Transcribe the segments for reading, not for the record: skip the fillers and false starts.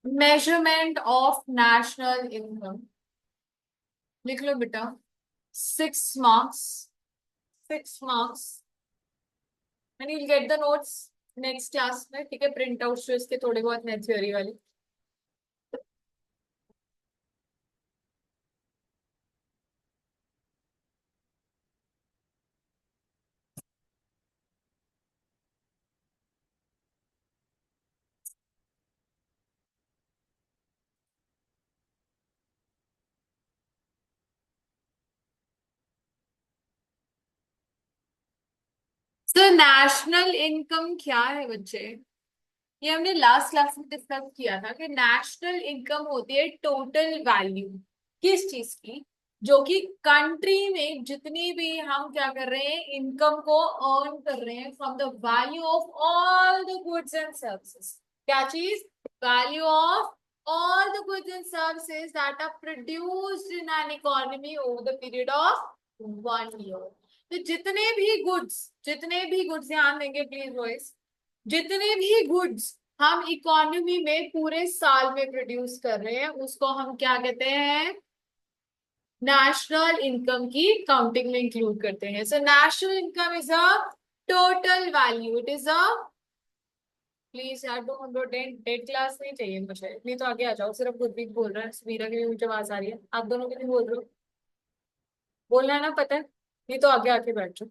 Measurement of national income. लिख लो बेटा। 6 marks, 6 marks, and you get the notes next class में। ठीक है, प्रिंट आउट जो इसके थोड़े बहुत है थ्योरी वाली। तो नेशनल इनकम क्या है बच्चे? ये हमने लास्ट क्लास में डिस्कस किया था कि नेशनल इनकम होती है टोटल वैल्यू किस चीज की, जो कि कंट्री में जितनी भी हम क्या कर रहे हैं, इनकम को अर्न कर रहे हैं from the value of all the goods and services. क्या चीज? Value of all the goods and services that are produced in an economy over the period of 1 year। तो जितने भी गुड्स ध्यान देंगे प्लीज बॉयज, जितने भी गुड्स हम इकोनॉमी में पूरे साल में प्रोड्यूस कर रहे हैं उसको हम क्या कहते हैं? नेशनल इनकम की काउंटिंग में इंक्लूड करते हैं। So national income is a total value, it is a, please यार तुम हम लोग डेट डेट क्लास नहीं चाहिए मुझे इतनी, तो आगे आ जाओ। सिर्फ खुद भी बोल रहा है, समीरा की भी मुझे आवाज आ रही है, आप दोनों की भी बोल रहे हो। बोलना है ना, पता है, नहीं तो आगे आके बैठ जाओ।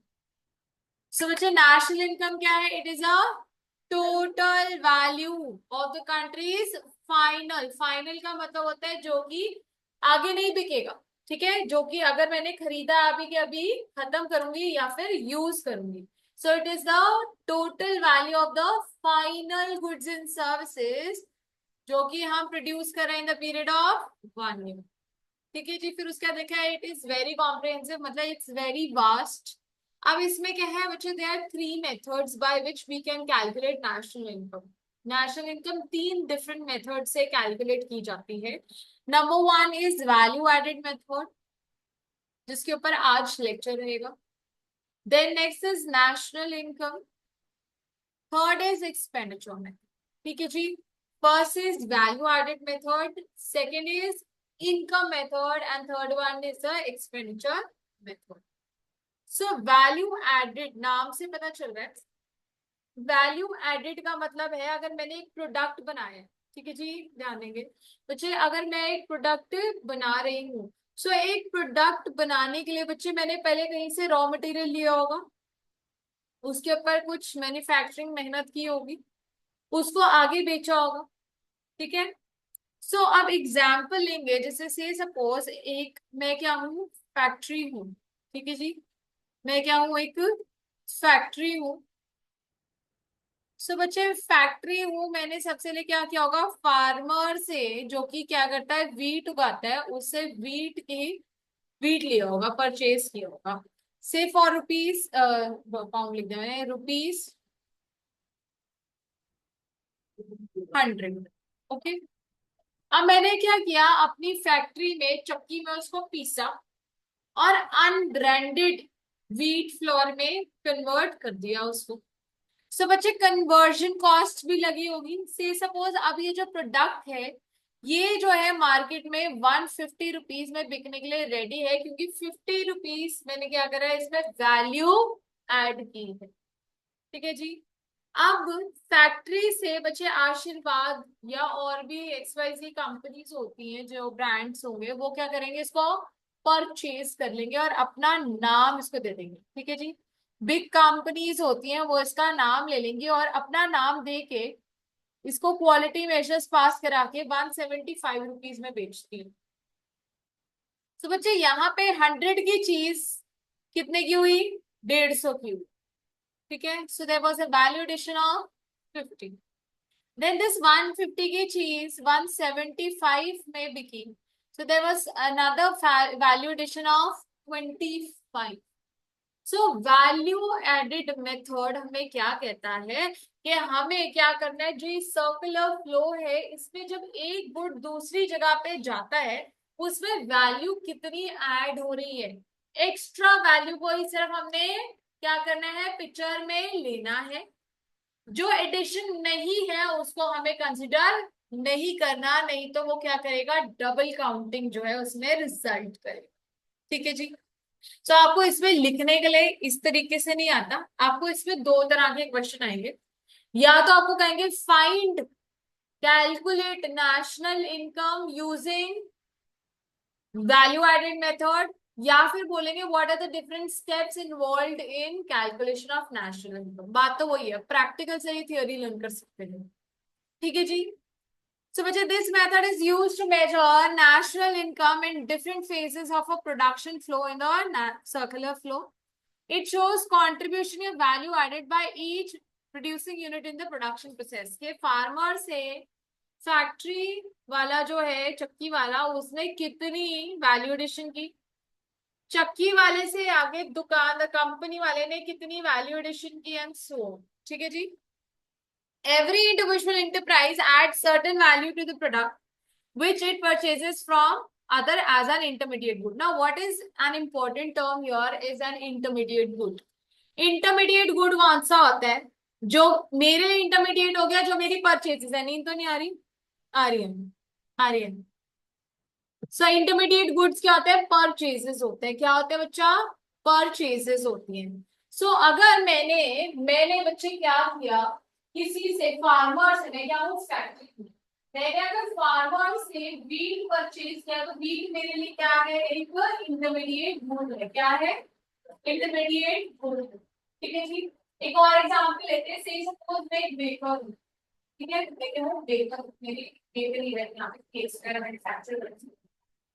सो बच्चे नेशनल इनकम क्या है? It is a total value of the countries final. Final का मतलब होता है जो कि आगे नहीं बिकेगा। ठीक है, जो कि अगर मैंने खरीदा अभी के अभी खत्म करूंगी या फिर यूज करूंगी। So it is the total value of the final goods and services जो कि हम प्रोड्यूस कर रहे हैं in the period of 1 year। ठीक है जी, फिर उसका देखा है, इट इज वेरी कॉम्प्रिहेंसिव, मतलब इट्स वेरी वास्ट। अब इसमें क्या है बच्चे? There are 3 methods by which we can calculate national income. National income 3 different method से कैलकुलेट की जाती है। Number 1 is value added method, जिसके ऊपर आज लेक्चर रहेगा। Then next is national income. Third is expenditure method. ठीक है जी, first is value added method, second is income method, and third one is the expenditure method. So value added नाम से पता चल रहा है, वैल्यू एडेड का मतलब है अगर मैंने एक प्रोडक्ट बनाया है। ठीक है जी, ध्यान देंगे बच्चे, अगर मैं एक प्रोडक्ट बना रही हूँ, सो एक प्रोडक्ट बनाने के लिए बच्चे मैंने पहले कहीं से रॉ मटेरियल लिया होगा, उसके ऊपर कुछ मैन्युफैक्चरिंग मेहनत की होगी, उसको आगे बेचा होगा। ठीक है, सो अब एग्जाम्पल लेंगे, जैसे से सपोज एक मैं क्या हूँ, फैक्ट्री हूँ। ठीक है जी, मैं क्या हूँ, एक फैक्ट्री हूँ। सो बच्चे फैक्ट्री हूँ, मैंने सबसे पहले क्या किया होगा, फार्मर से जो कि क्या करता है, वीट उगाता है, उससे वीट लिया होगा, परचेज किया होगा, से फॉर रुपीज, पाउंड लिख दिया मैंने, रुपीज 100। ओके, अब मैंने क्या किया, अपनी फैक्ट्री में चक्की में उसको पीसा और अनब्रांडेड व्हीट फ्लोर में कन्वर्ट कर दिया उसको। सो बच्चे कन्वर्जन कॉस्ट भी लगी होगी। से सपोज अब ये जो प्रोडक्ट है, ये जो है मार्केट में 150 रुपीज में बिकने के लिए रेडी है, क्योंकि 50 रुपीज मैंने क्या करा है, इसमें वैल्यू ऐड की है। ठीक है जी, अब फैक्ट्री से बच्चे आशीर्वाद या और भी XYZ कंपनीज होती हैं, जो ब्रांड्स होंगे, वो क्या करेंगे, इसको परचेज कर लेंगे और अपना नाम इसको दे देंगे। ठीक है जी, बिग कंपनीज होती हैं, वो इसका नाम ले लेंगी और अपना नाम दे के इसको क्वालिटी मेजर्स पास करा के 175 रुपीज में बेचती है। तो बच्चे यहाँ पे 100 की चीज कितने की हुई? 150 की हुई। ठीक है, so there was a value addition of 50। Then this 150 की चीज 175 में बिकी, so there was another value addition of 25। So value added method हमें क्या कहता है कि हमें क्या करना है, जो ये सर्कुलर फ्लो है, इसमें जब एक गुड दूसरी जगह पे जाता है, उसमें वैल्यू कितनी ऐड हो रही है, एक्स्ट्रा वैल्यू को ही सिर्फ हमने क्या करना है, पिक्चर में लेना है। जो एडिशन नहीं है उसको हमें कंसिडर नहीं करना, नहीं तो वो क्या करेगा, डबल काउंटिंग जो है उसमें रिजल्ट करेगा। ठीक है जी। तो आपको इसमें लिखने के लिए इस तरीके से नहीं आता, आपको इसमें दो तरह के क्वेश्चन आएंगे। या तो आपको कहेंगे find calculate national income using value added method, या फिर बोलेंगे what are the different steps involve in calculation of national income. बात तो वही है, प्रैक्टिकल से ही थियोरी लर्न कर सकते हैं। ठीक है जी। So, Vijay, this method is used to measure national income in different phases of a production flow in the circular flow. It shows contribution of value added by each producing unit in the production process. के farmer से factory वाला जो है चक्की वाला, उसने कितनी value addition की, चक्की वाले से आगे दुकान कंपनी वाले ने कितनी वैल्यू एडिशन की, एंड सो। ठीक है जी। Every individual enterprise adds certain value to the product which it purchases from other as an intermediate good. Now, what is an important term here is an intermediate good. Intermediate good कौन सा होता है, जो मेरे लिए intermediate हो गया, जो मेरी परचेजेस है। नींद तो नहीं आ रही? आ रही है, आ रही है। सो इंटरमीडिएट गुड्स क्या होते हैं, परचेजेस होते हैं। क्या होते हैं बच्चा, परचेजेस होती हैं। सो अगर मैंने मैंने बच्चे क्या किया, किसी से फार्मर से, मैं क्या हूँ फैक्ट्री में, मैंने अगर फार्मर से वीट परचेज किया, तो वीट मेरे लिए क्या है, एक इंटरमीडिएट गुड है। क्या है, इंटरमीडिएट गुड। ठीक है जी। एक और एग्जांपल लेते हैं, से सपोज मैं एक बेकर हूँ। ठीक है, मैं हूँ बेकर, मेरी बेकरी है, यहाँ पे केक्स वगैरह मैन्युफैक्चर करती हूँ।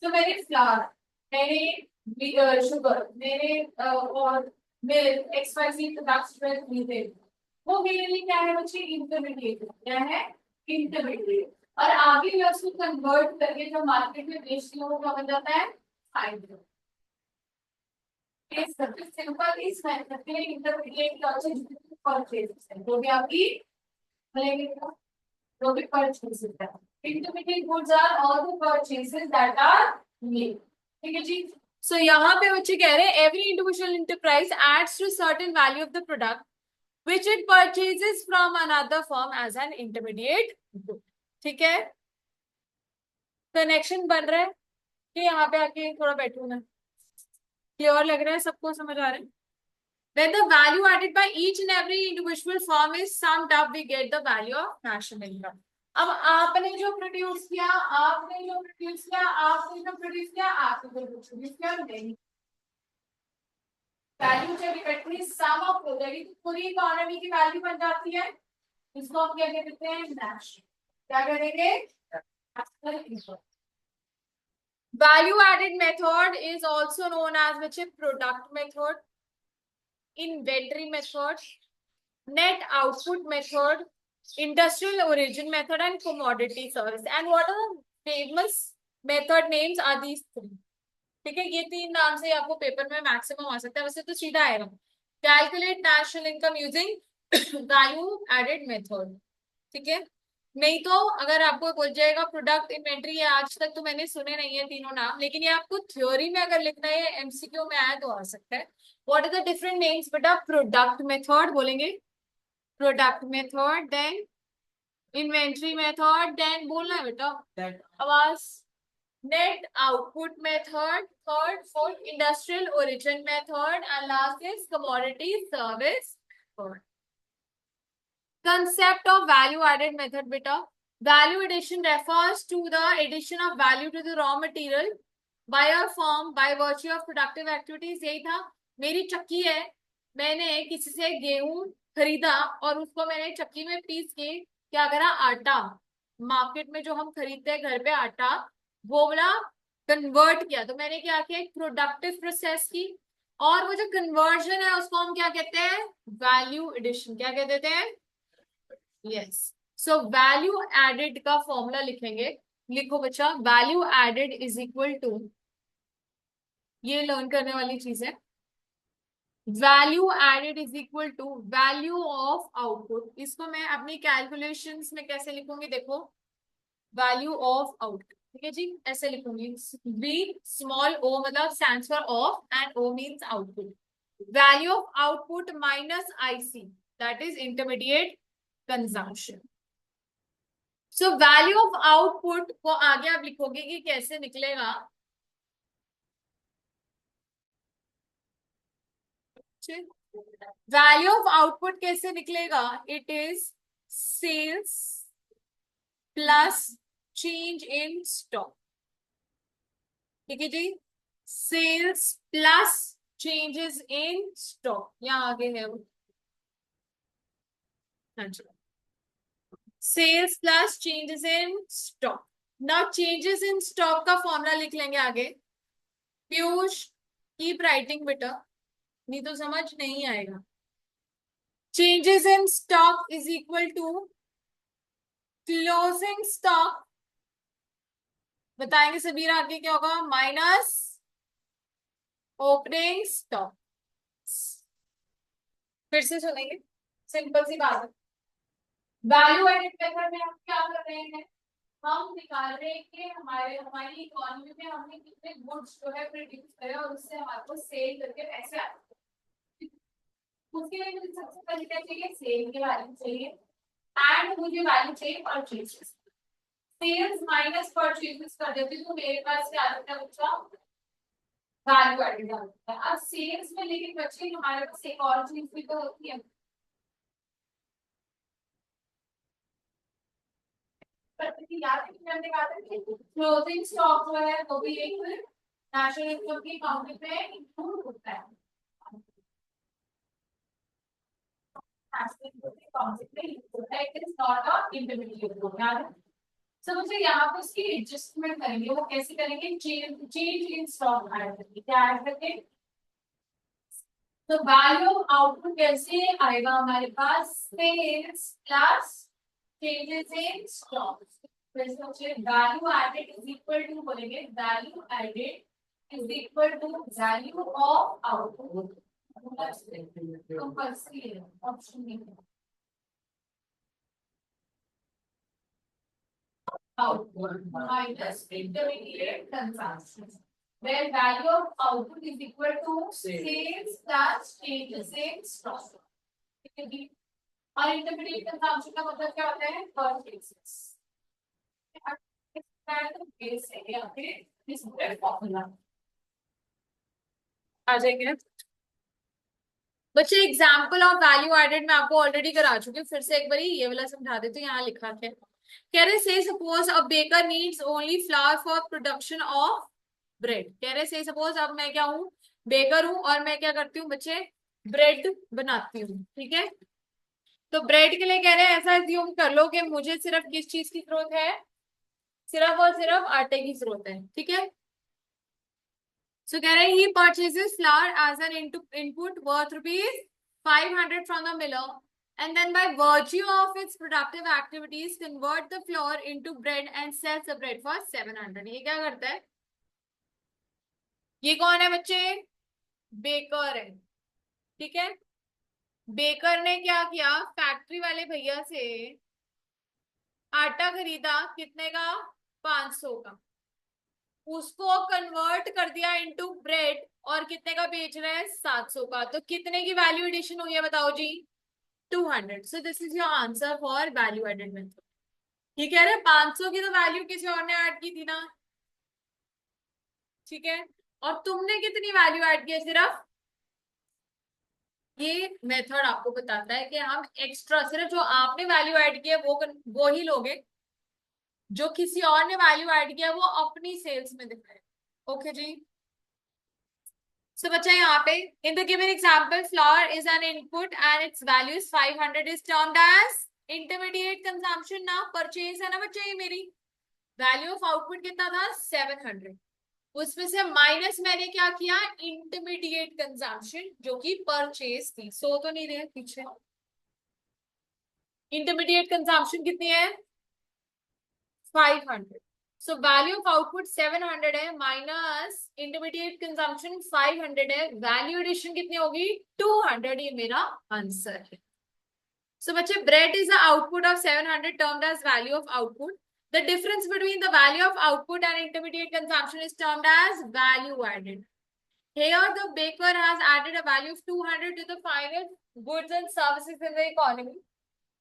तो मैंने फ्लावर, मैंने शुगर, मैंने और मिल्क, एक्सवाइजी प्रोडक्ट्स खरीदे, वो मेरे लिए क्या है बच्चे, इंटरमीडिएट। क्या है, इंटरमीडिएट। और आगे मैं उसको कन्वर्ट करके जो मार्केट में बेचती हूँ, वो क्या बन जाता है, फाइनल। इस सबसे सिंपल इस मेथड में इंटरमीडिएट का परचेज है, जो भी आपकी मिलेंगे, जो भी परचेज है। Intermediate goods are all the purchases that are made. ठीक है जी। सो यहाँ पे बच्चे कह रहे हैं every individual enterprise adds to certain value of the product which it purchases from another firm as an intermediate good. ठीक है, कनेक्शन बन रहा है कि यहाँ पे आके थोड़ा बैठू मैं, क्लियर लग रहा है, सबको समझ आ रहा है? When the value added by each and every individual firm is summed up, we get the value of national income. अब आपने जो प्रोड्यूस किया, आपने जो प्रोड्यूस किया, आपने जो प्रोड्यूस किया, आपने जो प्रोड्यूस किया, नहीं, वैल्यू जब इकट्ठी सम अप हो जाएगी तो पूरी इकोनॉमी की वैल्यू बन जाती है। इसको हम क्या कहते हैं, नेशनल। क्या करेंगे, national income. Value added method is also known as which is product method, inventory method, net output method, industrial origin method, and commodity service. And what are the famous method names are these three? ठीक है, ये तीन नाम से आपको paper में maximum आ सकता है, वैसे तो सीधा आएगा, calculate national income using value added method. ठीक है, नहीं तो अगर आपको बोल जाएगा प्रोडक्ट इन्वेंट्री है, आज तक तो मैंने सुने नहीं है तीनों नाम, लेकिन ये आपको थ्योरी में अगर लिखना है, एमसीक्यू में आया तो आ सकता है। What are the different names बेटा, प्रोडक्ट मेथड बोलेंगे, product method, then inventory method, then बोलना है बेटा आवाज, net output method, third, fourth, industrial origin method, and last is commodity service method. Concept of value added method beta, value addition refers to the addition of value to the raw material by a firm by virtue of productive activities। यही था, मेरी चक्की है, मैंने किसी से गेहूं खरीदा और उसको मैंने चक्की में पीस के क्या करा, आटा, मार्केट में जो हम खरीदते हैं घर पे आटा, वो वाला कन्वर्ट किया, तो मैंने क्या किया, एक प्रोडक्टिव प्रोसेस की, और वो जो कन्वर्जन है उसको हम क्या कहते हैं, वैल्यू एडिशन। क्या कह देते हैं, यस। सो वैल्यू एडेड का फॉर्मूला लिखेंगे, लिखो बच्चा, value added is equal to, ये लर्न करने वाली चीज है, value added is equal to value of output. इसको मैं अपनी कैलकुलेशंस में कैसे लिखूंगी, देखो, वैल्यू ऑफ आउटपुट। ठीक है जी, ऐसे लिखूंगी, बी स्मॉल ओ मतलब stands for of, and O means output, value of output minus IC, that is intermediate consumption. So value of output को आगे आप लिखोगे कि कैसे निकलेगा। वैल्यू ऑफ आउटपुट कैसे निकलेगा? It is sales plus change in stock. ठीक है जी, sales plus changes in stock, यहाँ आगे है वो। हाँ जी, sales plus changes in stock. Now changes in stock का फॉर्मूला लिख लेंगे आगे। पीयूष कीप राइटिंग बेटा, नहीं तो समझ नहीं आएगा। Changes in stock is equal to closing stock, बताएंगे सबीर आगे क्या होगा, माइनस ओपनिंग स्टॉक। फिर से सुनेंगे, सिंपल सी बात है। वैल्यू एडेड मेथड में हम क्या कर रहे हैं, हम निकाल रहे हैं कि हमारी इकोनॉमी में हमने कितने गुड्स जो है प्रोड्यूस करे और उससे हमारे को सेल करके पैसे आते हैं। उसके लिए मुझे सबसे पहले क्या चाहिए, सेल की वैल्यू चाहिए एंड मुझे वैल्यू चाहिए परचेजेस। सेल्स माइनस परचेजेस कर देती हूँ तो मेरे पास क्या आता है बच्चा, वैल्यू एडेड आता है। अब सेल्स में लेकिन बच्चे हमारे पास एक और चीज भी तो होती है, क्लोजिंग स्टॉक जो है वो भी एक नेशनल इनकम की अकाउंटिंग में इंक्लूड होता है। सो मुझे यहाँ पे उसकी एडजस्टमेंट करेंगे, वो कैसे करेंगे, चेंज इन स्टॉक ऐड करके, क्या ऐड करके, तो वैल्यू ऑफ आउटपुट कैसे आएगा हमारे पास, sales plus changes in stock. Value added is equal to बोलेंगे, value added is equal to value of output, compulsory है ऑप्शन में, output minus intermediate consumption, where value of output is equal to sales plus changes in stock। ठीक है जी, और intermediate consumption का मतलब क्या होता है, परचेजेस। बेस है या फिर इस फॉर्मूला आ जाएंगे। बच्चे एग्जाम्पल ऑफ वैल्यू एडेड मैं आपको ऑलरेडी करा चुकी हूँ, फिर से एक बार ये वाला समझा देती हूँ। यहाँ लिखा है, कह रहे से suppose a baker needs only flower for production of bread. कह रहे से सपोज अब मैं क्या हूँ, बेकर हूँ और मैं क्या करती हूँ बच्चे, ब्रेड बनाती हूँ। ठीक है, तो ब्रेड के लिए कह रहे हैं ऐसा एज्यूम कर लो कि मुझे सिर्फ किस चीज की जरूरत है, सिर्फ और सिर्फ आटे की जरूरत है। ठीक है, सो कह रहे हैं he purchases flower as an input worth ₹500 from the miller and then by virtue of its productive activities convert the flour into bread and sells the bread for 700। ये क्या करता है, ये कौन है बच्चे, बेकर है। ठीक है, बेकर ने क्या किया, फैक्ट्री वाले भैया से आटा खरीदा कितने का, 500 का, उसको कन्वर्ट कर दिया इनटू ब्रेड और कितने का बेच रहे हैं, 700 का। तो कितने की वैल्यू एडिशन हुई है बताओ जी, 200। So this is your answer for value added method. ये कह रहे हैं 500 की तो वैल्यू किसी और ने ऐड की थी ना, ठीक है, और तुमने कितनी वैल्यू ऐड की है सिर्फ, ये मेथड आपको बताता है कि हम एक्स्ट्रा सिर्फ जो आपने वैल्यू ऐड किया वो ही लोगे, जो किसी और ने वैल्यू ऐड किया वो अपनी सेल्स में दिखाए। ओके जी, सो बच्चा यहाँ पे in the given example flower is an input and its value is 500 is termed as intermediate consumption ना, परचेज है ना बच्चा, ये मेरी वैल्यू ऑफ आउटपुट कितना था 700, उसमें से माइनस मैंने क्या किया, इंटरमीडिएट कंजम्पशन जो कि परचेज थी। सो तो नहीं रहे पीछे, इंटरमीडिएट कंजम्पशन कितनी है 500। सो वैल्यू ऑफ आउटपुट 700 है माइनस इंटरमीडिएट कंजम्पशन 500 है, वैल्यू एडिशन कितनी होगी 200। ये मेरा आंसर है। So बच्चे bread is the output of 700 termed as value of output. The difference between the value of output and intermediate consumption is termed as value added. Here the baker has added a value of 200 to the final goods and services in the economy.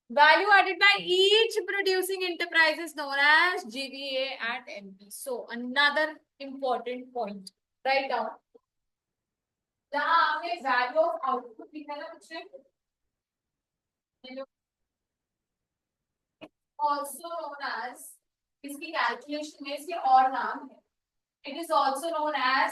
Value added by each producing enterprise is known as GVA at MP. So another important point. Write down. जहाँ आपने value of output लिखा है ना बच्चे, also known as, इसकी calculation में इसके और नाम है. It is also known as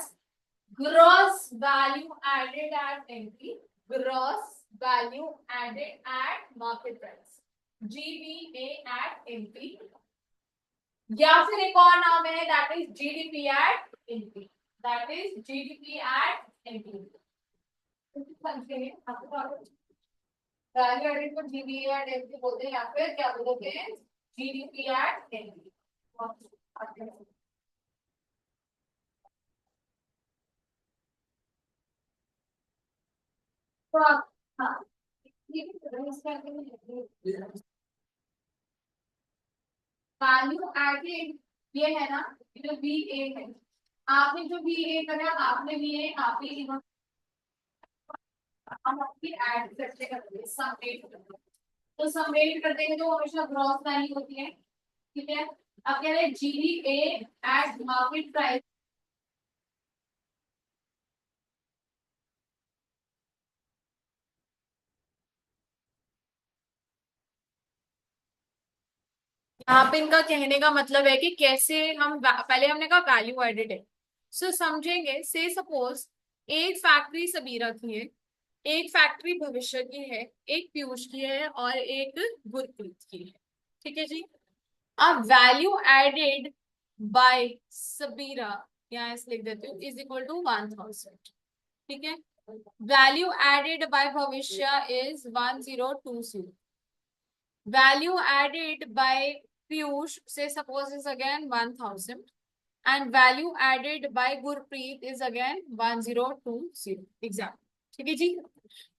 gross value added at entry, gross value added at market price, GVA at entry. या फिर एक और नाम है, that is GDP at entry, that is GDP at entry. Value added को GVA at entry बोलते हैं, या फिर क्या बोलते हैं, जीडीपी एट एंट्री. तो आप, हाँ, वैल्यू एडेड ये है ना, जो वी ए है, आपने जो वी ए करा, आपने वी ए आप ही हम आपकी ऐड करते करते समेट करते हैं. तो समेट करते हैं तो हमेशा ग्रॉस वैल्यू होती है. ठीक है, अब कह रहे हैं जीडीए एट मार्केट प्राइस. यहाँ पे इनका कहने का मतलब है कि कैसे हम पहले हमने कहा वैल्यू एडेड है. सो समझेंगे. से सपोज एक फैक्ट्री सबीरा की है, एक फैक्ट्री भविष्य की है, एक पीयूष की है और एक गुरप्रीत की है. ठीक है जी. अब वैल्यू एडेड बाय सबीरा, यहाँ ऐसे लिख देते हो, इज इक्वल टू 1000. ठीक है. वैल्यू एडेड बाय भविष्य is 1020. Value added by Piyush, say suppose is again 1000, and value added by Gurpreet is again 1020. Exactly. ठीक है जी.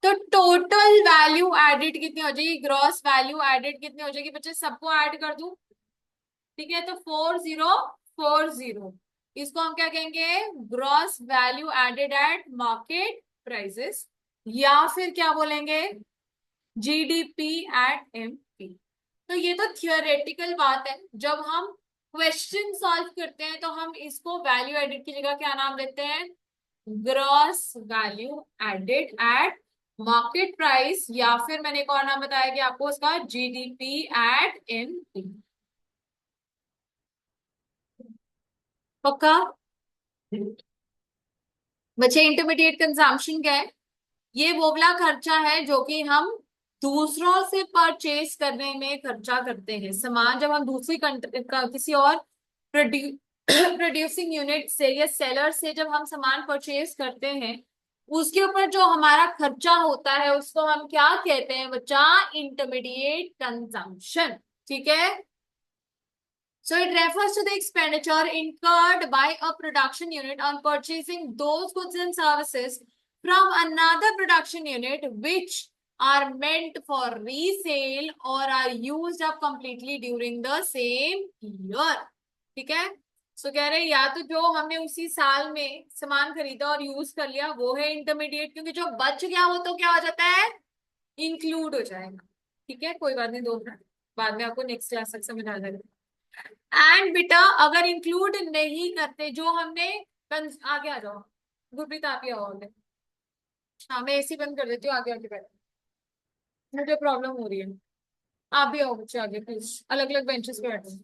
तो टोटल वैल्यू एडेड कितनी हो जाएगी, ग्रॉस वैल्यू एडेड कितनी हो जाएगी बच्चे, सबको ऐड कर दूं. ठीक है, तो 4040. इसको हम क्या कहेंगे, gross value added at market prices, या फिर क्या बोलेंगे, जीडीपी एट एमपी. तो ये तो थियोरेटिकल बात है. जब हम क्वेश्चन सॉल्व करते हैं तो हम इसको वैल्यू एडेड की जगह क्या नाम देते हैं, gross value added at market price, या फिर मैंने एक और नाम बताया कि आपको उसका जीडीपी एट एमपी. पक्का बच्चे. इंटरमीडिएट कंजम्पशन क्या है, ये वो वाला खर्चा है जो कि हम दूसरों से परचेज करने में खर्चा करते हैं. सामान जब हम दूसरी कंट्री का किसी और प्रोड्यूसिंग यूनिट से या सेलर से जब हम सामान परचेज करते हैं, उसके ऊपर जो हमारा खर्चा होता है उसको हम क्या कहते हैं बच्चा, इंटरमीडिएट कंजम्पशन. ठीक है. So it refers to the expenditure incurred by a production unit on purchasing those goods and services from another production unit which are meant for resale or are used up completely during the same year. ठीक है. सो कह रहे हैं या तो जो हमने उसी साल में सामान खरीदा और यूज कर लिया वो है इंटरमीडिएट, क्योंकि जो बच गया वो तो क्या हो जाता है, इंक्लूड हो जाएगा. ठीक है, कोई बात नहीं, दो मिनट बाद में आपको नेक्स्ट क्लास तक समझ आ जाएगा. एंड बेटा अगर इंक्लूड नहीं करते जो हमने, आगे आ जाओ गुरप्रीत, आप ही आओ आगे. हाँ मैं एसी बंद कर देती हूँ, आगे आगे बैठो, मुझे प्रॉब्लम हो रही है. आप भी आओ बच्चे आगे प्लीज, अलग अलग बेंचेस पे बैठो.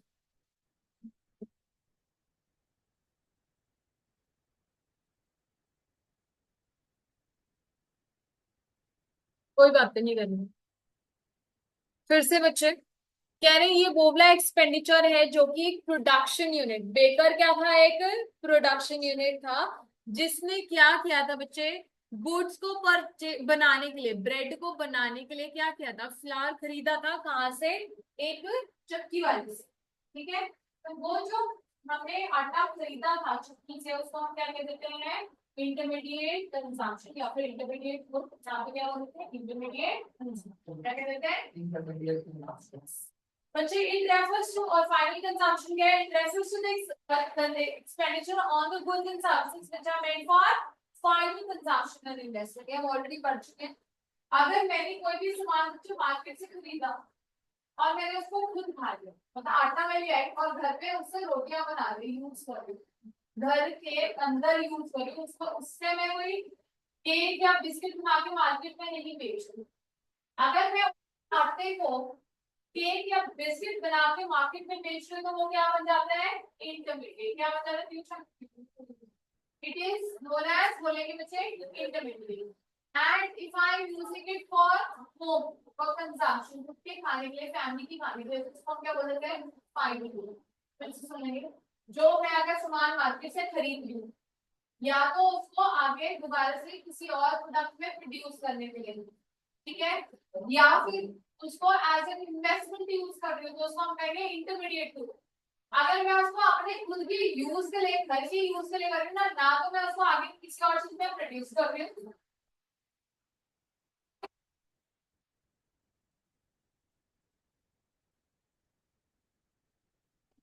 कोई बात नहीं करनी. फिर से बच्चे कह रहे हैं ये बोबला एक्सपेंडिचर है जो कि एक प्रोडक्शन यूनिट, बेकर क्या था, एक प्रोडक्शन यूनिट था जिसने क्या किया था बच्चे, गुड्स को परचे बनाने के लिए, ब्रेड को बनाने के लिए क्या किया था, फ्लावर खरीदा था कहाँ से, एक चक्की वाले से. ठीक है. तो वो जो हमने आटा खरीदा था चक्की से उसको हम क्या कह देते हैं, इंटरमीडिएट कंजम्पशन, या फिर इंटरमीडिएट गुड, यहाँ पे क्या बोलते हैं, इंटरमीडिएट कंजम्पशन, क्या कह देते हैं, इंटरमीडिएट कंजम्पशन. बच्चे it refers to or final consumption क्या है, it refers to the expenditure on the goods and services which are meant for final consumption and investment. ये हम ऑलरेडी पढ़ चुके हैं. अगर मैंने कोई भी सामान जो मार्केट से खरीदा और मैंने उसको खुद खा लिया, मतलब आटा में ले आई और घर पे उससे रोटियां बना रही, यूज कर रही, घर के अंदर यूज कर रही, उसको उससे मैं कोई केक या बिस्किट बना के मार्केट में नहीं बेच रही। अगर मैं आटे को केक या बिस्किट बना के मार्केट में बेच रही हूँ तो वो क्या बन जाता है, इंटरमीडिएट। क्या बन जाता है future, it is known as, बोलेंगे बच्चे, intermediate. And if I am using it for home, for consumption, खुद के खाने के लिए, फैमिली की खाने के लिए, उसको हम क्या बोलते हैं, फाइनल। फिर से सुनेंगे, जो मैं अगर सामान मार्केट से खरीद लूँ, या तो उसको आगे दोबारा से किसी और प्रोडक्ट में प्रोड्यूस करने के लिए, ठीक है, या फिर उसको एज एन इन्वेस्टमेंट यूज कर रही हूँ, तो उसको हम कहेंगे इंटरमीडिएट टू। अगर मैं उसको अपने खुद के यूज के लिए, घर के यूज के लिए कर रही हूँ ना तो मैं उसको आगे किसी और चीज में प्रोड्यूस कर रही हूँ।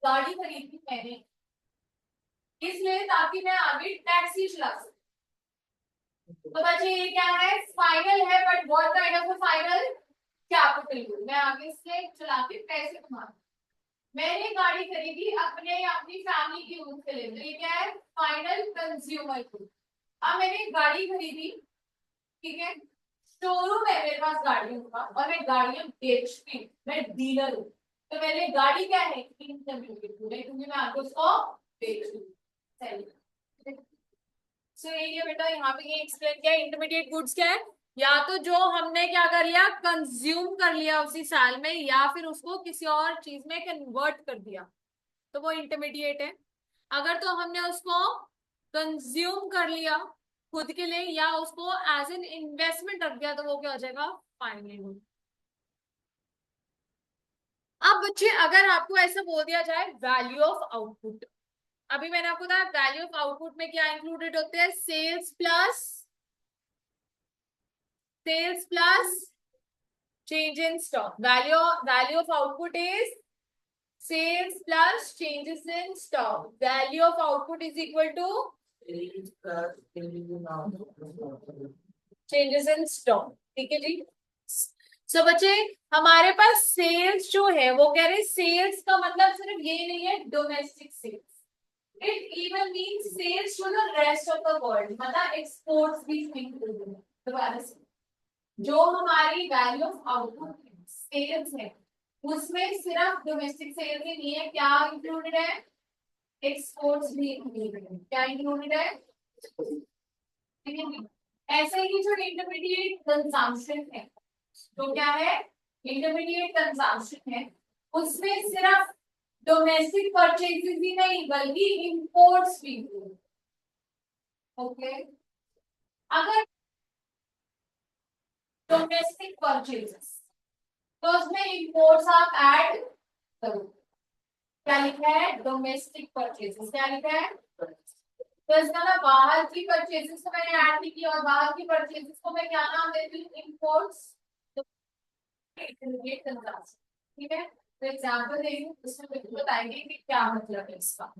गाड़ी खरीदी मैंने इसलिए ताकि मैं आगे टैक्सी चला सकूं। तो बच्चे ये क्या है, फाइनल है, but what kind of final, capital good. मैं आगे इससे चला के पैसे कमा, मैंने गाड़ी खरीदी अपने या अपनी फैमिली के यूज के लिए, तो ये क्या है, फाइनल कंज्यूमर गुड। अब मैंने गाड़ी खरीदी, ठीक है, शोरूम है मेरे पास गाड़ियों का और मैं गाड़ियां बेचती हूँ, मैं डीलर हूँ, तो मेरे गाड़ी क्या है, क्योंकि मैं आपको उसको बेच रही हूँ। सही। सो ये बेटा यहाँ पे ये एक्सप्लेन किया, इंटरमीडिएट गुड्स क्या है, या तो जो हमने क्या कर लिया, कंज्यूम कर लिया उसी साल में, या फिर उसको किसी और चीज में कन्वर्ट कर दिया, तो वो इंटरमीडिएट है। अगर तो हमने उसको कंज्यूम कर लिया खुद के लिए या उसको एज एन इन्वेस्टमेंट रख दिया, तो वो क्या हो जाएगा, फाइनल। अब बच्चे अगर आपको ऐसा बोल दिया जाए वैल्यू ऑफ आउटपुट, अभी मैंने आपको बताया वैल्यू ऑफ आउटपुट में क्या इंक्लूडेड होते हैं, sales plus change in stock. Value of output is sales plus changes in stock. Value of output is equal to changes in stock. ठीक है जी। सो बच्चे हमारे पास सेल्स जो है वो कह रहे, सेल्स का मतलब सिर्फ ये नहीं है domestic sales, it even means sales to the rest of the world, मतलब एक्सपोर्ट्स भी इंक्लूडेड है। दोबारा से, जो हमारी वैल्यू ऑफ आउटपुट सेल्स है उसमें सिर्फ डोमेस्टिक सेल्स ही नहीं है, क्या इंक्लूडेड है, एक्सपोर्ट्स भी इंक्लूडेड है। क्या इंक्लूडेड है, ठीक है। ऐसे ही जो इंटरमीडिएट कंजम्पशन है, तो क्या है, इंटरमीडिएट कंजम्पशन है, उसमें सिर्फ डोमेस्टिक परचेजेस ही नहीं बल्कि इंपोर्ट्स भी इंक्लूडेड। ओके, अगर डोमेस्टिक परचेजेस तो उसमें इंपोर्ट्स आप ऐड करो। क्या लिखा है, डोमेस्टिक परचेजेस, क्या लिखा है, तो इसका ना बाहर की परचेजेस को मैंने ऐड नहीं किया और बाहर की परचेजेस को मैं क्या नाम देती हूँ, इंपोर्ट्स। ठीक है, तो एग्जाम्पल दे रही हूँ, उसमें बिल्कुल बताएंगे कि क्या मतलब है इसका।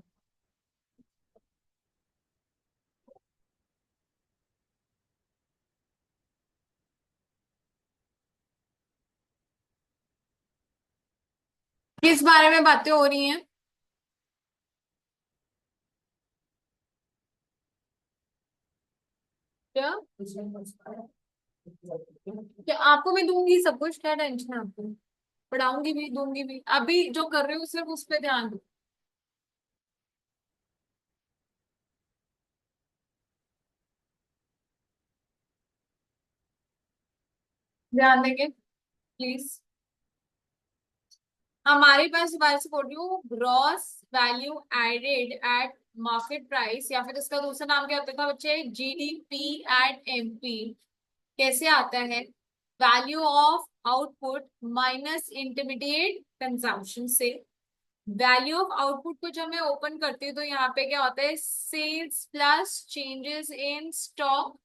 किस बारे में बातें हो रही हैं, क्या क्या आपको मैं दूंगी सब कुछ, क्या टेंशन है आपको, पढ़ाऊंगी भी दूंगी भी, अभी जो कर रही हूँ सिर्फ उस पर ध्यान दो, ध्यान देंगे प्लीज। हमारे पास दोबारा से बोल रही हूँ, gross value added at market price, या फिर इसका दूसरा नाम क्या होता था बच्चे, जीडीपी एट एमपी। कैसे आता है, value of output minus intermediate consumption से। वैल्यू ऑफ आउटपुट को जब मैं ओपन करती हूँ तो यहाँ पे क्या होता है, sales plus changes in stock.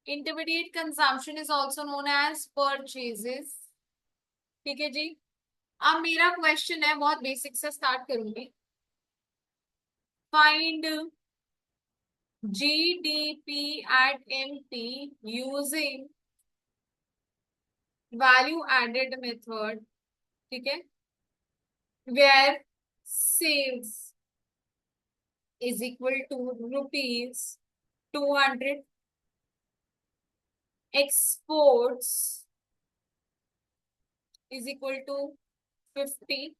Intermediate consumption is also known as purchases. ठीक है जी। अब मेरा क्वेश्चन है, बहुत बेसिक से स्टार्ट करूंगी, find GDP at MP using value added method ठीक है, where sales is equal to ₹200, exports is equal to 50,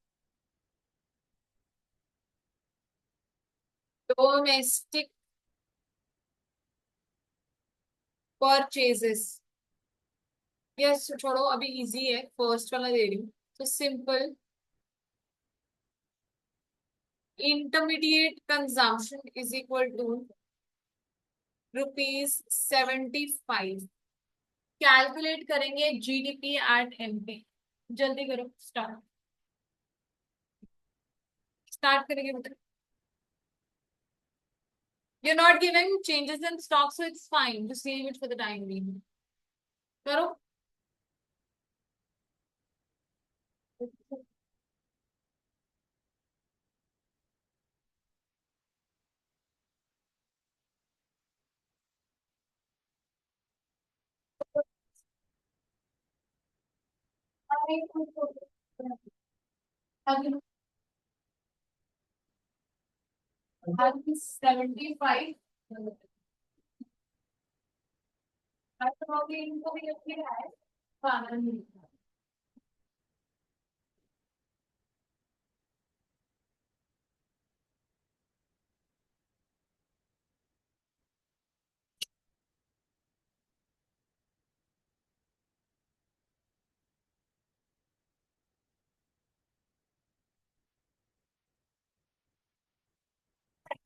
domestic purchases, yes छोड़ो अभी इजी है, फर्स्ट वाला दे रही हूँ, तो simple intermediate consumption is equal to ₹75। Calculate करेंगे जीडीपी एट एमपी। जल्दी करो, स्टार्ट स्टार्ट करेंगे बेटा। You're not giving changes in stock, so it's fine to save it for the time being. करो। अभी 75। इनको भी रखे है, खाना नहीं।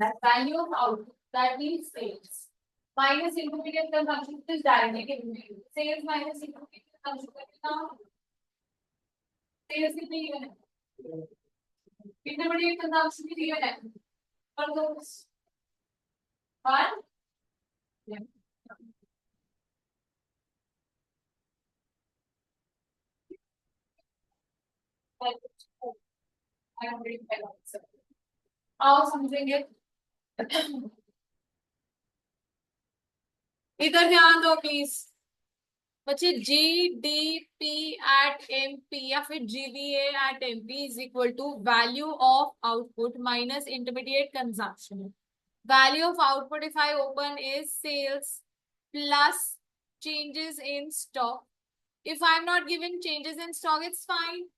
That value of output, that means sales minus intermediate consumption is directly given to you. Sales minus intermediate consumption कितना? Sales कितनी given है? Intermediate consumption कितनी given है? और those one. Yeah. आओ समझेंगे। इधर ध्यान दो प्लीज बच्चे। जीडीपी एट एमपी या फिर GVA at MP is equal to value of output minus intermediate consumption. Value of output if I open is sales plus changes in stock. If I'm not given changes in stock, it's fine.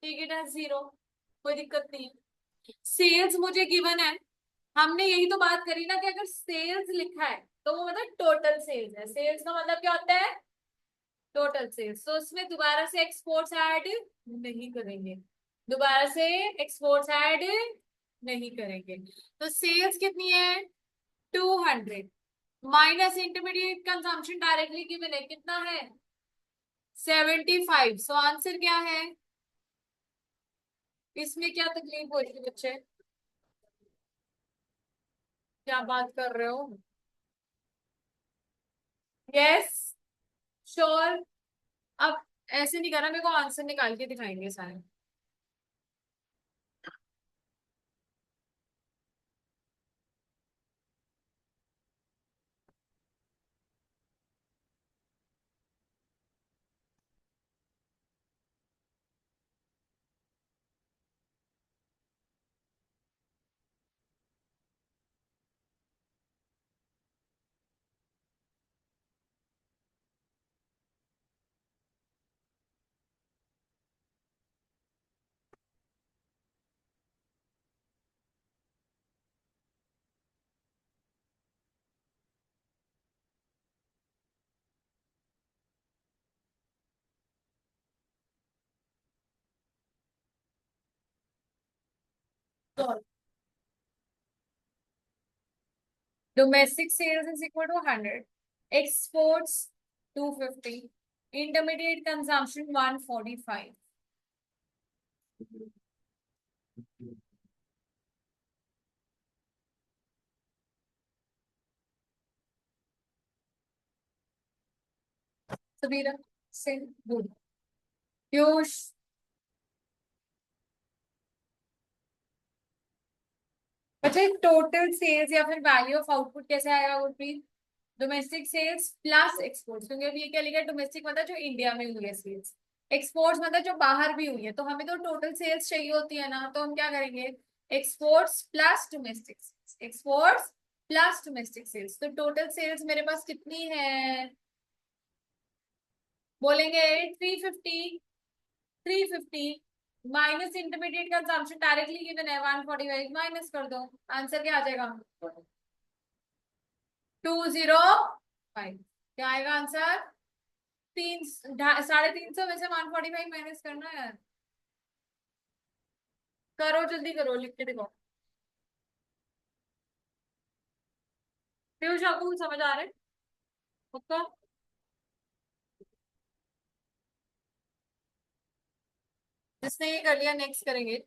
Take it as zero. कोई दिक्कत नहीं। Sales मुझे given है, हमने यही तो बात करी ना कि अगर सेल्स लिखा है तो वो मतलब टोटल सेल्स है। सेल्स का मतलब क्या होता है? Total sales. तो उसमें दोबारा से एक्सपोर्ट्स ऐड नहीं करेंगे, दोबारा से एक्सपोर्ट्स ऐड नहीं करेंगे। तो सेल्स कितनी है? 200 minus intermediate consumption directly given है, कितना है? 75। सो आंसर क्या है? इसमें क्या तकलीफ हो रही है बच्चे? क्या बात कर रहे हो? Yes sure. अब ऐसे नहीं करना, मेरे को आंसर निकाल के दिखाएंगे सारे। Domestic sales is equal to 100, exports 250, intermediate consumption 145। Sabira से गुड। पीयूष अच्छा, टोटल सेल्स या फिर वैल्यू ऑफ आउटपुट कैसे आएगा Gurpreet? Domestic sales plus exports, क्योंकि अभी ये क्या लिखा है? डोमेस्टिक मतलब जो इंडिया में हुई है सेल्स, एक्सपोर्ट्स मतलब जो बाहर भी हुई है, तो हमें तो टोटल सेल्स चाहिए होती है ना, तो हम क्या करेंगे, exports plus domestic sales, exports plus domestic sales, तो टोटल सेल्स मेरे पास कितनी है, बोलेंगे 350, 350 minus intermediate consumption directly given है 145, माइनस कर दो, आंसर क्या आ जाएगा, 205। क्या आएगा आंसर, 350 में से 145 माइनस करना है, करो जल्दी करो, लिख के देखो। पीयूष आपको कुछ समझ आ रहा है, पक्का? जिसने ये कर लिया नेक्स्ट करेंगे।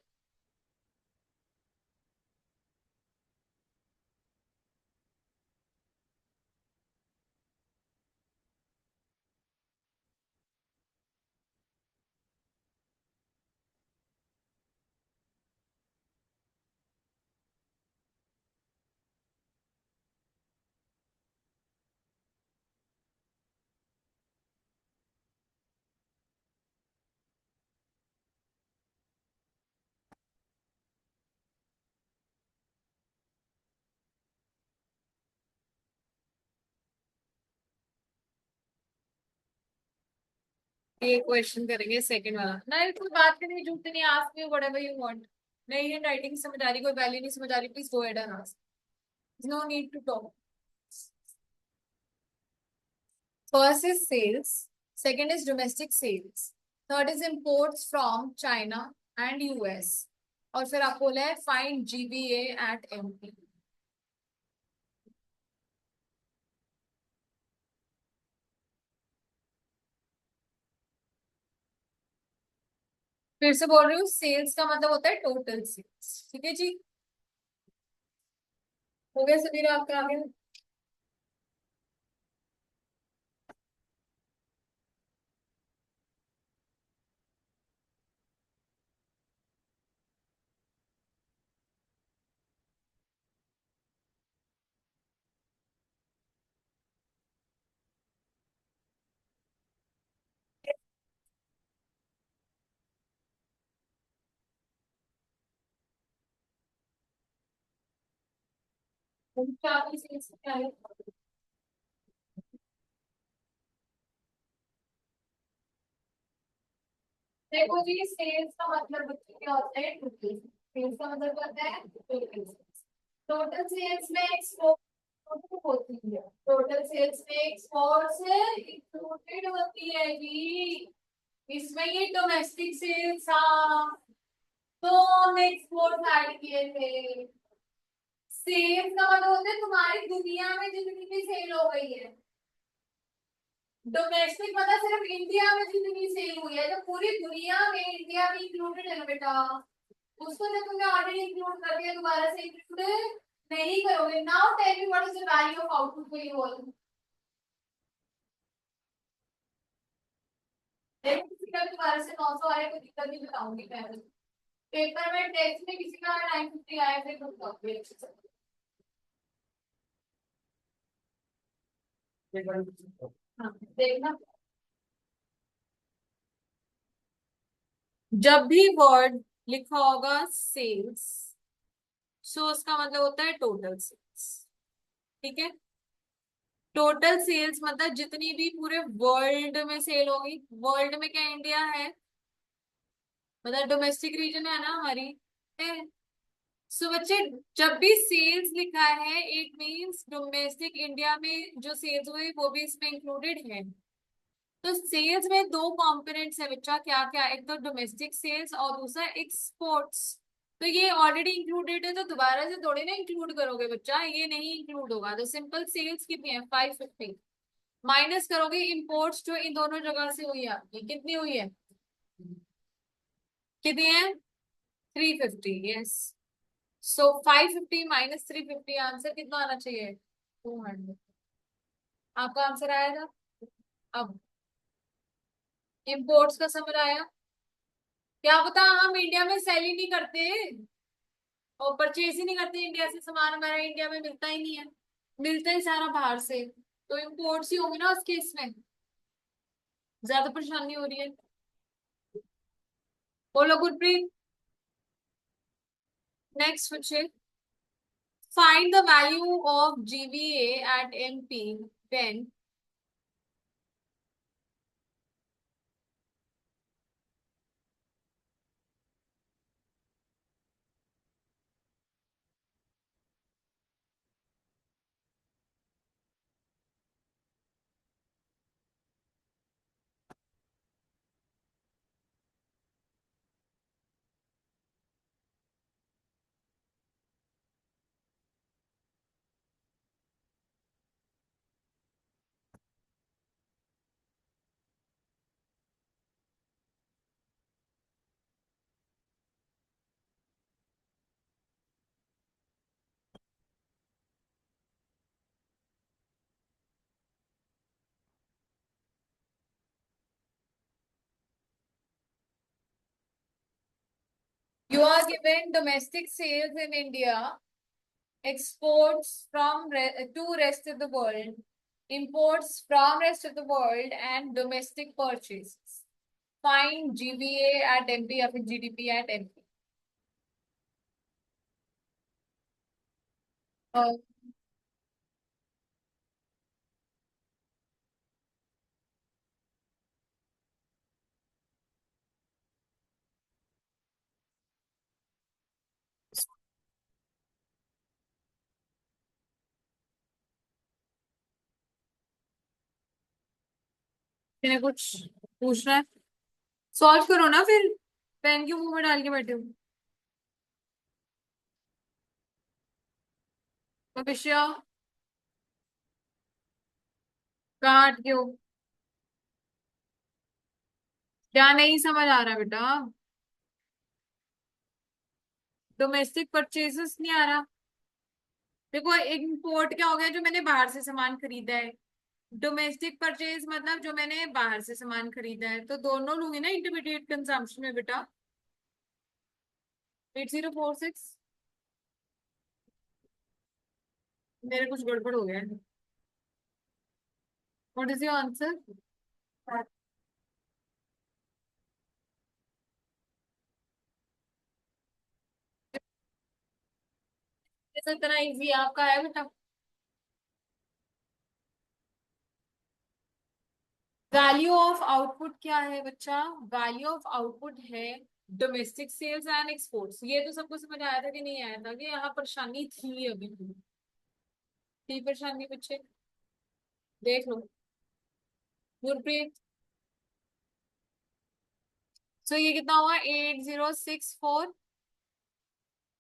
ये क्वेश्चन करेंगे सेकंड वाला, नहीं कोई बात करनी जरूरत नहीं, ask me whatever you want. नहीं है राइटिंग समझ आ रही, कोई वैल्यू नहीं समझ आ रही, please go ahead and ask, no need to talk. First is sales, second is domestic sales, third is imports from China and US, और फिर आपको बोला है फाइंड जीबीए एट एमपी। फिर से बोल रही हूँ, सेल्स का मतलब होता है टोटल सेल्स, ठीक है जी। हो गया सभी आपका आगे। सेल्स क्या है, देखो जी, सेल्स का मतलब बच्चे क्या होता है, टोटल सेल्स का मतलब क्या होता है, टोटल सेल्स। टोटल सेल्स में एक्सपोर्ट होती है, टोटल सेल्स में एक्सपोर्ट्स इंक्लूडेड होती है जी, इसमें ये डोमेस्टिक सेल्स था, तो हमने एक्सपोर्ट ऐड किए थे। सेल्स का मतलब होता है तुम्हारी दुनिया में जितनी भी सेल हो गई है, डोमेस्टिक मतलब सिर्फ इंडिया में जितनी सेल हुई है, तो पूरी दुनिया में इंडिया भी इंक्लूडेड है ना बेटा, उसको जब तुमने ऑलरेडी इंक्लूड कर दिया दोबारा से इंक्लूड नहीं करोगे। Now tell me what is the value of output for you all. देखो किसी का भी दोबारा से 900 आए कोई दिक्कत नहीं, बताऊंगी मैं, पेपर में टेस्ट में किसी का 950 आया फिर तो बताओगे अच्छे से। हाँ देखना, जब भी वर्ड लिखा होगा सेल्स, सो उसका मतलब होता है टोटल सेल्स, ठीक है। टोटल सेल्स मतलब जितनी भी पूरे वर्ल्ड में सेल होगी, वर्ल्ड में क्या इंडिया है, मतलब डोमेस्टिक रीजन है ना हमारी, है। सो बच्चे, जब भी सेल्स लिखा है इट मींस डोमेस्टिक इंडिया में जो सेल्स हुई वो भी इसमें इंक्लूडेड है। तो सेल्स में दो कंपोनेंट्स है बच्चा, क्या क्या, एक तो डोमेस्टिक सेल्स और दूसरा एक्सपोर्ट्स। तो ये ऑलरेडी इंक्लूडेड है, तो दोबारा से थोड़ी ना इंक्लूड करोगे बच्चा, ये नहीं इंक्लूड होगा। तो सिंपल सेल्स कितनी है, 550, माइनस करोगे इंपोर्ट्स जो इन दोनों जगह से हुई है आपकी, कितनी हुई है, कितनी है, 350, यस। सो 550 माइनस 350, आंसर कितना आना चाहिए, 200। आपका आंसर आएगा। अब इंपोर्ट्स का समझ आया, क्या पता हम इंडिया में सेल ही नहीं करते और परचेज ही नहीं करते इंडिया से सामान, हमारा इंडिया में मिलता ही नहीं है, मिलता ही सारा बाहर से, तो इंपोर्ट्स ही होंगे ना उस केस में, ज्यादा परेशानी हो रही है। बोलो Gurpreet. Next question. Find the value of GVA at MP when you are given domestic sales in India, exports from to rest of the world, imports from rest of the world, and domestic purchases. Find GVA at MP या फिर GDP at MP. Uh, मैंने कुछ पूछना है? Solve करो ना फिर। Pen क्यों मुंह में डाल के बैठे हो? भविष्य काट क्यों? क्या नहीं समझ आ रहा बेटा? डोमेस्टिक परचेजेस नहीं आ रहा? देखो, इम्पोर्ट क्या हो गया? जो मैंने बाहर से सामान खरीदा है। डोमेस्टिक परचेज मतलब जो मैंने बाहर से सामान खरीदा है, तो दोनों लूंगी ना इंटरमीडिएट कंजम्पशन में बेटा। 8046। मेरे कुछ गड़बड़ हो गया है। What is your answer? इतना इजी आपका है बेटा? वैल्यू ऑफ आउटपुट क्या है बच्चा? वैल्यू ऑफ आउटपुट है डोमेस्टिक सेल्स एंड एक्सपोर्ट्स। ये तो सबको समझ आया था कि नहीं आया था? कि यहाँ परेशानी थी अभी भी? थी परेशानी बच्चे? देख लो। गुरप्रीत। सो ये कितना हुआ? 8064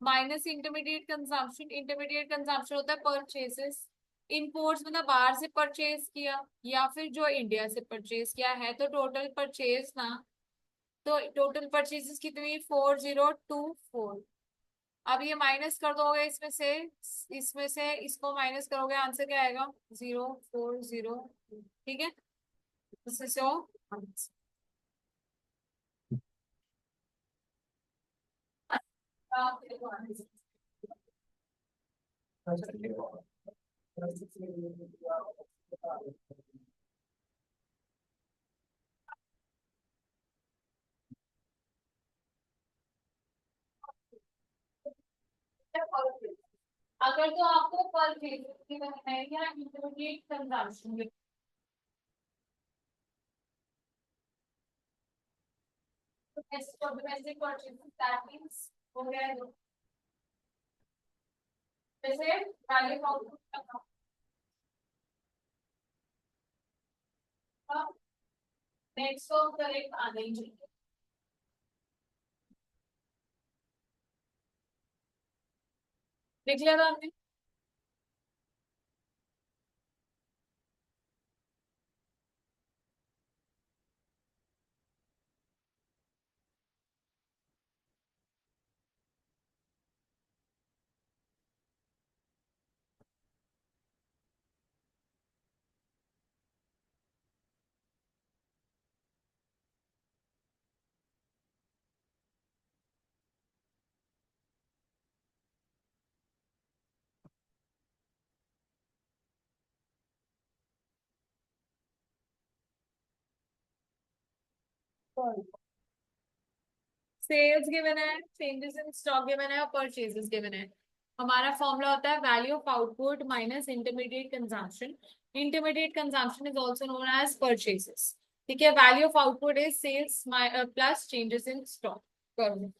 minus intermediate consumption. Intermediate consumption होता है परचेसेस। इंपोर्ट्स मतलब बाहर से परचेज किया या फिर जो इंडिया से परचेज किया है, तो टोटल परचेज ना। तो टोटल परचेजेस कितनी? 4024। अब ये माइनस कर दोगे इसमें से। इसमें से इसको माइनस करोगे, आंसर क्या आएगा? 040। ठीक है। सो अगर तो आपको परचेज है या intermediate consumption, domestic purchase that means हो गया जैसे वैल्यू आउटपुट का। नेक्स्ट को करेक्ट आना ही चाहिए। लिख लिया था आपने? सेल्स गिवन है, चेंजेस इन स्टॉक गिवन है और परचेजेस गिवन है। हमारा फॉर्मूला होता है value of output minus intermediate consumption. Intermediate consumption is also known as purchases. ठीक है, value of output is sales plus changes in stock. करो।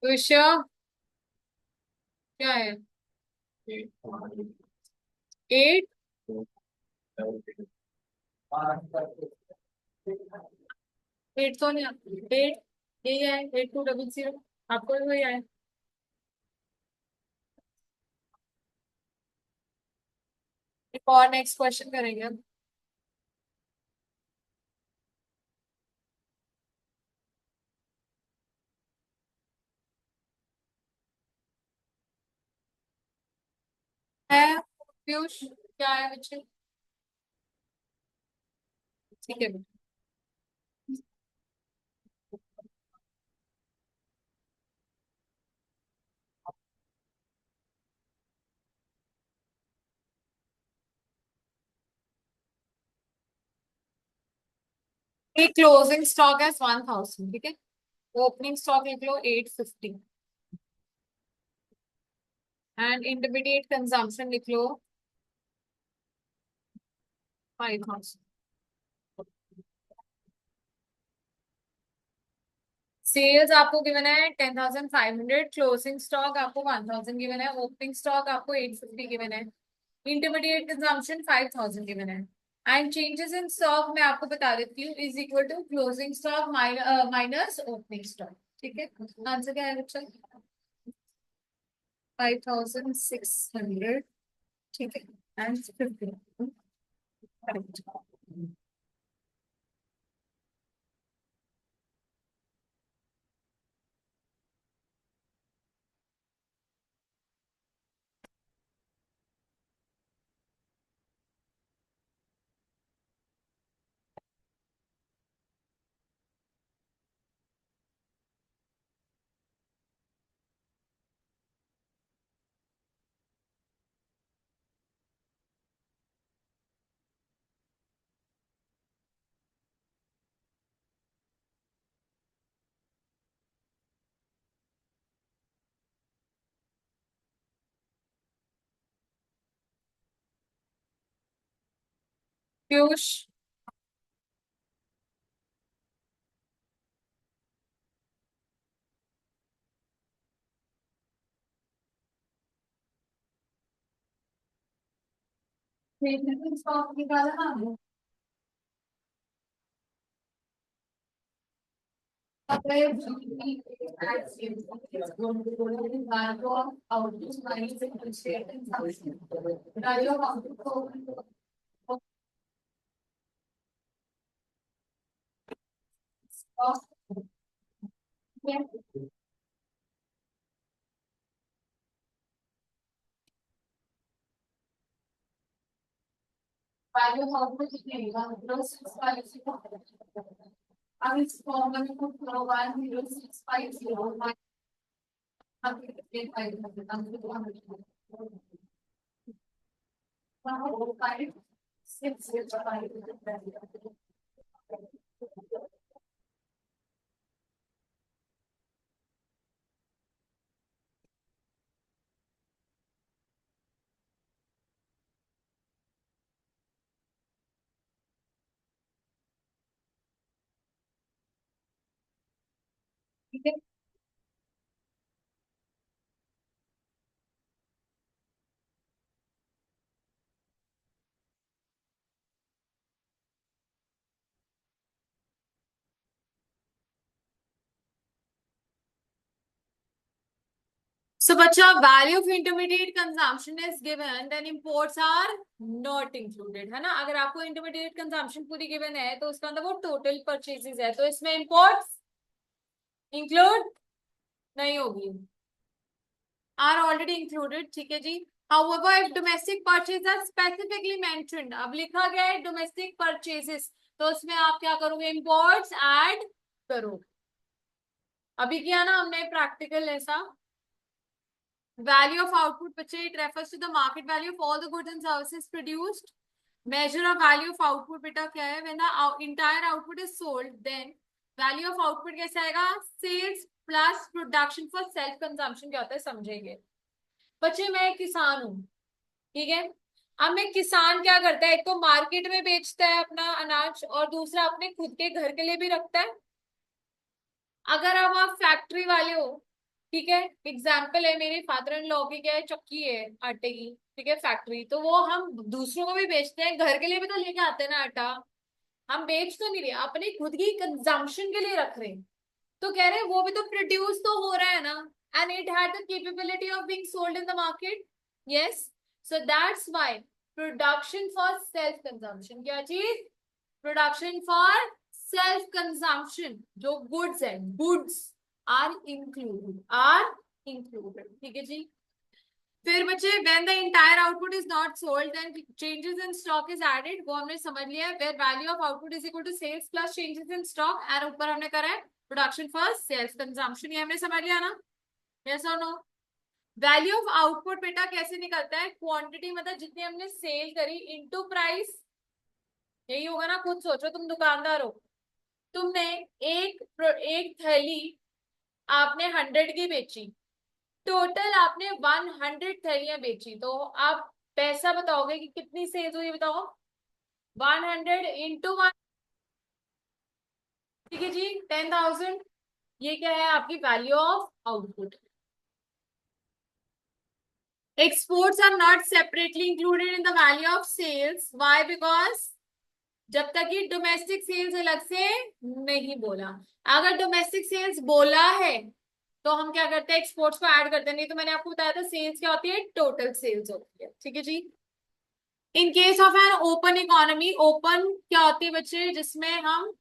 विषय क्या है? 8। एट तो नहीं, 8 यही है, 8200। आपको भी वही आए। एक और नेक्स्ट क्वेश्चन करेंगे अब। है पीयूष, क्या है बच्चे? ठीक है। एक क्लोजिंग स्टॉक है 1000, ठीक है। ओपनिंग स्टॉक लिख लो 850 एंड इंटरमीडिएट कंजम्पशन लिख लो 5000। सेल्स आपको गिवन है 10,500, क्लोजिंग स्टॉक आपको 1000 गिवन है, ओपनिंग स्टॉक आपको 850 गिवन है, इंटरमीडिएट कंजम्पशन 5000 गिवन है। एंड चेंजेस इन स्टॉक मैं आपको बता देती हूँ is equal to closing stock minus opening stock. ठीक है, आंसर क्या है बच्चा? 5600। ठीक है एंड 50। करेक्ट। पीयूष, स्टॉक निकाला ना। अब इस फॉर्मूले को 1065 ठीक है। So, बच्चा value of intermediate consumption is given then imports are not included, है ना। अगर आपको इंटरमीडिएट कंजम्पशन पूरी गिवन है तो उसका मतलब वो टोटल परचेजेस है, तो इसमें इंपोर्ट्स इंक्लूड नहीं होगी, आर ऑलरेडी इंक्लूडेड। ठीक है जी। However, if domestic purchases are specifically mentioned, अब लिखा गया है डोमेस्टिक परचेजेस, तो उसमें आप क्या करोगे? इंपोर्ट्स ऐड करोगे। अभी किया ना हमने प्रैक्टिकल ऐसा। वैल्यू ऑफ आउटपुट बच्चे it refers to the market value of all the goods and services produced. Measure of value of output बेटा क्या है, when the entire output is sold then value of output कैसे आएगा, sales plus production for self consumption क्या होता है समझेंगे। बच्चे मैं एक किसान हूँ, ठीक है। अब मैं किसान क्या करता है, एक तो मार्केट में बेचता है अपना अनाज और दूसरा अपने खुद के घर के लिए भी रखता है। अगर अब आप फैक्ट्री वाले हो, ठीक है, एग्जाम्पल है मेरे फादर इन लॉ की क्या है, चक्की है आटे की, ठीक है, फैक्ट्री, तो वो हम दूसरों को भी बेचते हैं, घर के लिए भी तो लेके आते हैं ना आटा। हम बेच तो नहीं रहे, अपने खुद की कंजम्पशन के लिए रख रहे हैं। तो कह रहे हैं वो भी तो प्रोड्यूस तो हो रहा है ना, and it had the capability of being sold in the market. Yes, so that's why production for self consumption, क्या चीज, प्रोडक्शन फॉर सेल्फ कंजम्पशन, जो गुड्स है, गुड्स आर इंक्लूडेड, ठीक है जी। फिर बच्चे when the entire output is not sold then changes in stock is added, वो हमने समझ लिया है, where value of output is equal to sales plus changes in stock, and ऊपर हमने करा है प्रोडक्शन फॉर सेल्फ कंजम्पशन, ये हमने समझ लिया ना, यस और नो। वैल्यू ऑफ आउटपुट बेटा कैसे निकलता है, क्वांटिटी मतलब जितनी हमने सेल करी इनटू प्राइस, यही होगा ना, खुद सोचो तुम दुकानदार हो, तुमने एक थैली आपने 100 की बेची, टोटल आपने 100 थैलियां बेची, तो आप पैसा बताओगे कि कितनी सेल्स हुई, बताओ 100 इंटू 1, ठीक है जी, 10,000। ये क्या है आपकी value of output. Exports are not separately included in the value of sales, why, because जब तक कि डोमेस्टिक सेल्स अलग से नहीं बोला, अगर डोमेस्टिक सेल्स बोला है तो हम क्या करते हैं, एक्सपोर्ट्स को ऐड करते हैं, नहीं तो मैंने आपको बताया था सेल्स क्या होती है, टोटल सेल्स होती है, ठीक है जी। In case of an open economy, open क्या होती है बच्चे, जिसमें हम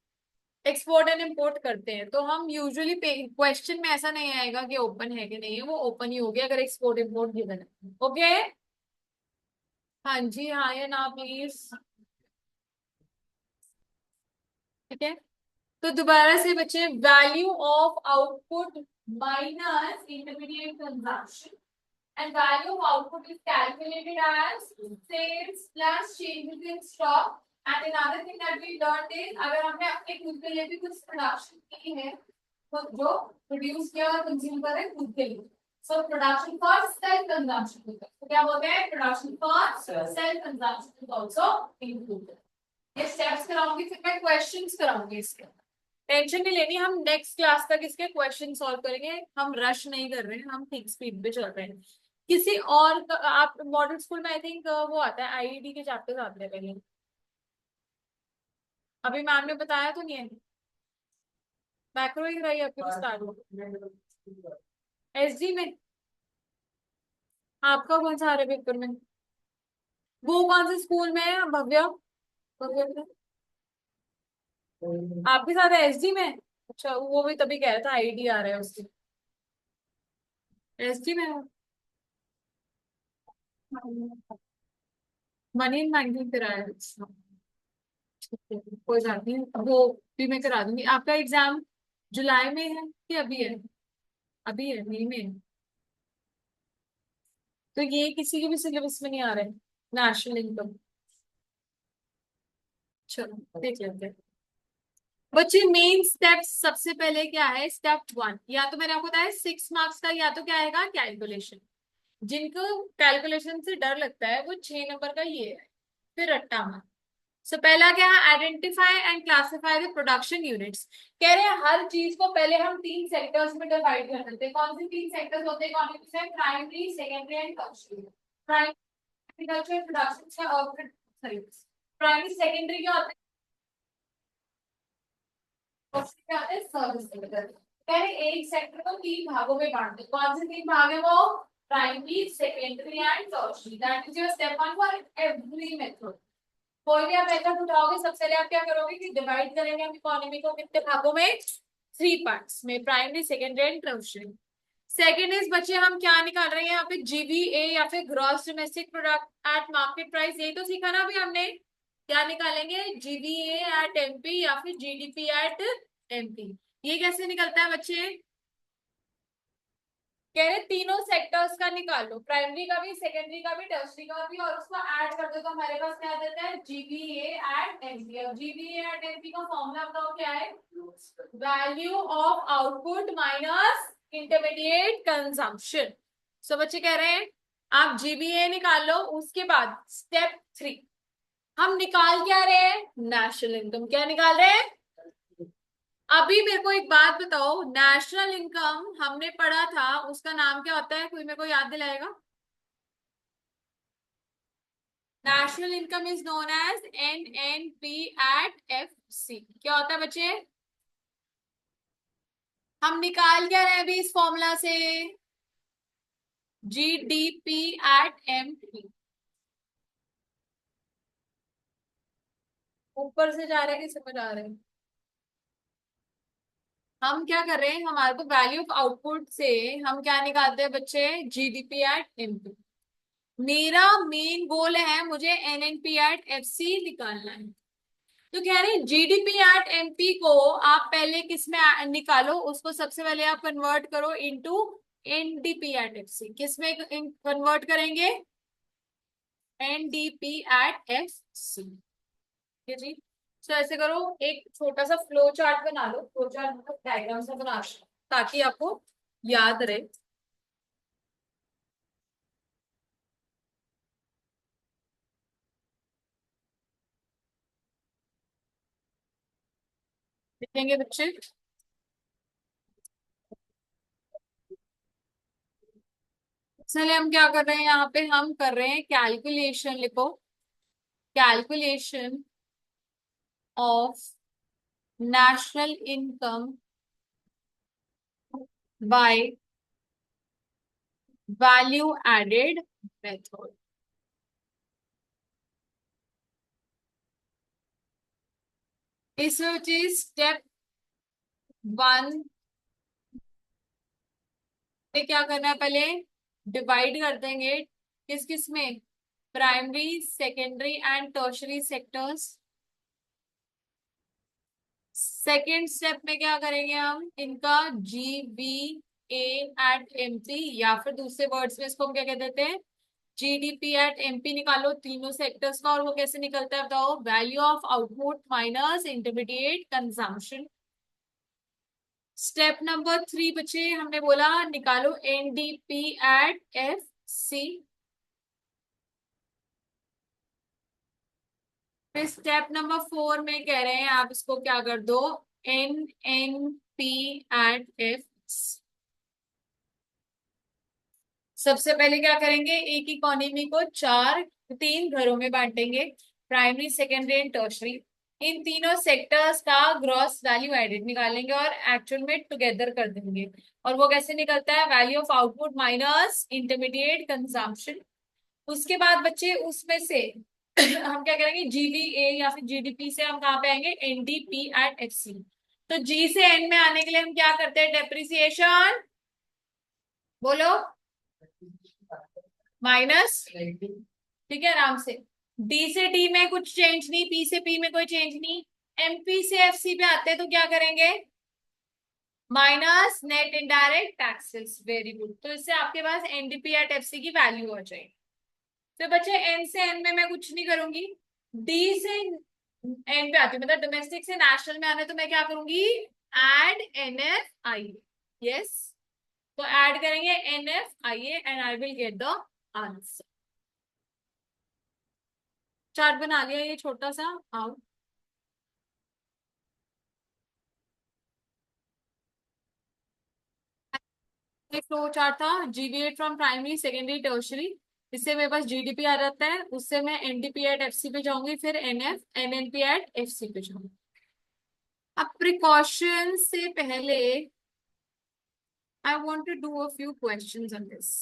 एक्सपोर्ट एंड इम्पोर्ट करते हैं, तो हम यूजुअली क्वेश्चन में ऐसा नहीं आएगा कि ओपन है कि नहीं है, वो ओपन ही होगी अगर एक्सपोर्ट इम्पोर्ट गिवन है, ओके। हाँ जी, हाँ या ना प्लीज, ठीक है। तो दोबारा से बच्चे, value of output minus intermediate consumption and value of output is calculated as sales plus changes in stock. And another thing that we learned is अगर हमने अपने खुद के लिए भी कुछ प्रोडक्शन की है, तो जो प्रोड्यूस किया और कंज्यूम कर रहे हैं खुद के लिए, so production for self consumption, तो क्या बोलते हैं, production for self consumption is also included. ये स्टेप्स कराऊंगी, फिर मैं क्वेश्चंस कराऊंगी इसके, टेंशन नहीं लेनी, हम नेक्स्ट क्लास तक इसके क्वेश्चन सॉल्व करेंगे, हम रश नहीं कर रहे हैं, हम ठीक स्पीड पे चल रहे हैं। किसी और आप मॉडल स्कूल में आई थिंक वो आता है आईईडी के चैप्टर्स आते हैं पहले, अभी मैम ने बताया तो नहीं है, मैक्रो ही कराई आपके पास स्टार्ट एसजी में, आपका कौन सा आ रहा है पेपर में, वो कौन से स्कूल में है भव्या, भव्या आपके साथ है एसजी में, अच्छा वो भी तभी कह रहा था आईडी आ रहा है उससे, एसजी में है। मनी इन बैंकिंग कराया है, अच्छा, ठीक है, कोई बात नहीं, वो भी मैं करा दूंगी। आपका एग्जाम जुलाई में है कि अभी है, अभी है, मई में है, तो ये किसी के भी सिलेबस में नहीं आ रहा है, नेशनल इनकम, चलो देख लेते हैं। बच्चे मेन स्टेप सबसे पहले क्या है, स्टेप 1, या तो मैंने आपको बताया 6 मार्क्स का, या तो क्या आएगा कैलकुलेशन, जिनको कैलकुलेशन से डर लगता है वो 6 नंबर का ये है, फिर रट्टा मार। सो पहला क्या है, identify and classify the production units, कह रहे हैं हर चीज को पहले हम 3 सेक्टर्स में डिवाइड कर देते हैं, कौन से 3 सेक्टर्स होते हैं, इकोनॉमिक्स में, primary secondary and tertiary. Primary agriculture production से, और सॉरी प्राइमरी सेकेंडरी क्या होता है, फर्स्ट क्या होता है सर्विस सेक्टर। कह रहे एक सेक्टर को 3 भागों में बांट दे, कौन से 3 भाग है वो, primary secondary and tertiary, that is your step 1 for every method. कोई भी आप मेथड उठाओगे सबसे पहले आप क्या करोगे कि डिवाइड करेंगे हम इकोनॉमी को कितने भागों में, 3 पार्ट्स में, primary secondary and tertiary. Second is बच्चे हम क्या निकाल रहे हैं यहाँ पे, जीवीए या फिर gross domestic product at market price, यही तो सीखा ना अभी हमने, क्या निकालेंगे, जीवीए एट एमपी या फिर जीडीपी एट एमपी। ये कैसे निकलता है बच्चे, कह रहे तीनों सेक्टर्स का निकालो, प्राइमरी का भी, सेकेंडरी का भी, टर्शरी का भी, और उसको ऐड कर दो तो हमारे पास क्या देता है, जीबीए एट एमपी। अब जीबीए एट एमपी का फॉर्मूला बताओ क्या है, value of output minus intermediate consumption. So बच्चे कह रहे हैं आप जीबीए निकाल लो, उसके बाद स्टेप 3 हम निकाल क्या रहे हैं, नेशनल इनकम। क्या निकाल रहे हैं, अभी मेरे को एक बात बताओ, नेशनल इनकम हमने पढ़ा था उसका नाम क्या होता है, कोई मेरे को याद दिलाएगा। National income is known as NNP at FC. क्या होता है बच्चे, हम निकाल क्या रहे हैं अभी इस फॉर्मूला से, जीडीपी एट एमपी। ऊपर से जा रहे हैं कि समझ आ रहे हैं, हम क्या कर रहे हैं, हमारे को वैल्यू ऑफ आउटपुट से हम क्या निकालते हैं बच्चे, जीडीपी एट एमपी। मेरा मेन गोल है मुझे एनएनपी एट एफसी निकालना है। तो कह रहे हैं जीडीपी एट एमपी को आप पहले किस में निकालो, उसको सबसे पहले आप कन्वर्ट करो इनटू एनडीपी एट एफसी। किस में कन्वर्ट करेंगे, एनडीपी एट एफसी। ठीक है जी। तो ऐसे करो, एक छोटा सा फ्लो चार्ट बना लो, फ्लो चार्ट मतलब डायग्राम सा बना लो ताकि आपको याद रहे। देखेंगे बच्चे, इसलिए हम क्या कर रहे हैं, यहाँ पे हम कर रहे हैं कैलकुलेशन, लिखो calculation of national income by value added method. इसमें चीज स्टेप 1 में क्या करना है, पहले डिवाइड कर देंगे किस किस में, primary secondary and tertiary sectors. Second step में क्या करेंगे, हम इनका G B A eight MP, या फिर दूसरे वर्ड्स में इसको हम क्या कह देते हैं, जीडीपी एट एमपी निकालो तीनों सेक्टर्स का। और वो कैसे निकलता है बताओ, value of output minus intermediate consumption. Step number 3 बच्चे हमने बोला निकालो एनडीपी एट एफ सी। फिर स्टेप नंबर 4 में कह रहे हैं आप इसको क्या कर दो, N N P at F. सबसे पहले क्या करेंगे, एक इकोनॉमी को चार, तीन घरों में बांटेंगे, प्राइमरी सेकेंडरी एंड टर्शरी। इन तीनों सेक्टर्स का ग्रॉस वैल्यू एडेड निकालेंगे और एक्चुअल में टुगेदर कर देंगे। और वो कैसे निकलता है, value of output minus intermediate consumption. उसके बाद बच्चे उसमें से हम क्या करेंगे, जीवीए या फिर जीडीपी से हम कहाँ पे आएंगे, एनडीपी एट एफसी। तो जी से एन में आने के लिए हम क्या करते हैं, डेप्रिसिएशन, बोलो, माइनस, ठीक है आराम से। डी से डी में कुछ चेंज नहीं, पी से पी में कोई चेंज नहीं। एमपी से एफसी पे आते हैं तो क्या करेंगे, minus net indirect taxes. Very good, तो इससे आपके पास एनडीपी एट एफसी की वैल्यू हो जाएगी। तो बच्चे एन से एन में मैं कुछ नहीं करूंगी, डी से एन पे आती हूँ, मतलब डोमेस्टिक से नेशनल में आने तो मैं क्या करूंगी, add N F I. Yes, तो ऐड करेंगे N F I A and I will get the answer. Chart बना लिया ये छोटा सा, आओ। एक फ्लो चार्ट था, GBA from primary secondary tertiary. इससे मेरे पास जीडीपी आ जाता है, उससे मैं एनडीपी एट एफसी पे जाऊंगी, फिर एनएफ एनएनपी एट एफसी पे जाऊंगी। अब प्रिकॉशन से पहले I want to do a few questions on this.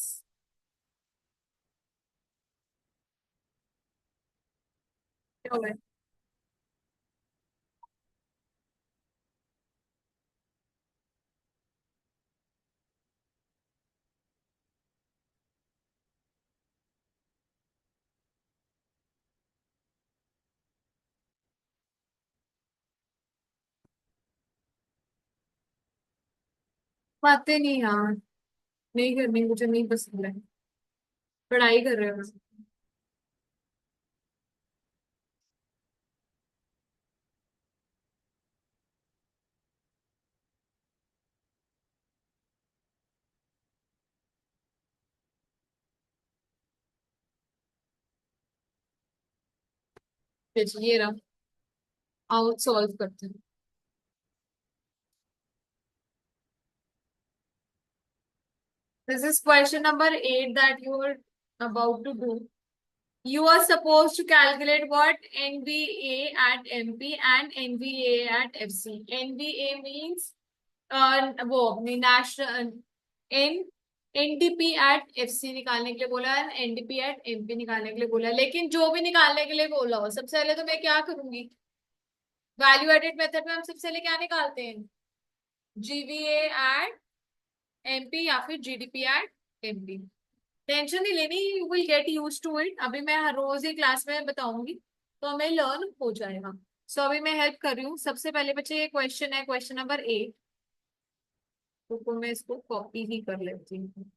बातें नहीं यार, नहीं करनी, मुझे नहीं पसंद है। पढ़ाई कर रहे हो? ये रहा, आउट सॉल्व करते हैं। This is question number 8 that you are about to do. You are supposed to calculate what NVA at MP and NVA at FC. NVA means वो अपनी national, N NDP at FC निकालने के लिए बोला है, NDP at MP निकालने के लिए बोला है। लेकिन जो भी निकालने के लिए बोला हो, सबसे पहले तो मैं क्या करूंगी, वैल्यू एडेड मेथड में हम सबसे पहले क्या निकालते हैं, जीवीए एट एमपी या फिर जीडीपी एट एमपी। टेंशन नहीं लेनी, you will get use to it. अभी मैं हर रोज ही क्लास में बताऊंगी तो हमें लर्न हो जाएगा। सो अभी मैं हेल्प कर रही हूँ। सबसे पहले बच्चे ये क्वेश्चन है, क्वेश्चन नंबर 8। तो मैं इसको कॉपी ही कर लेती हूँ।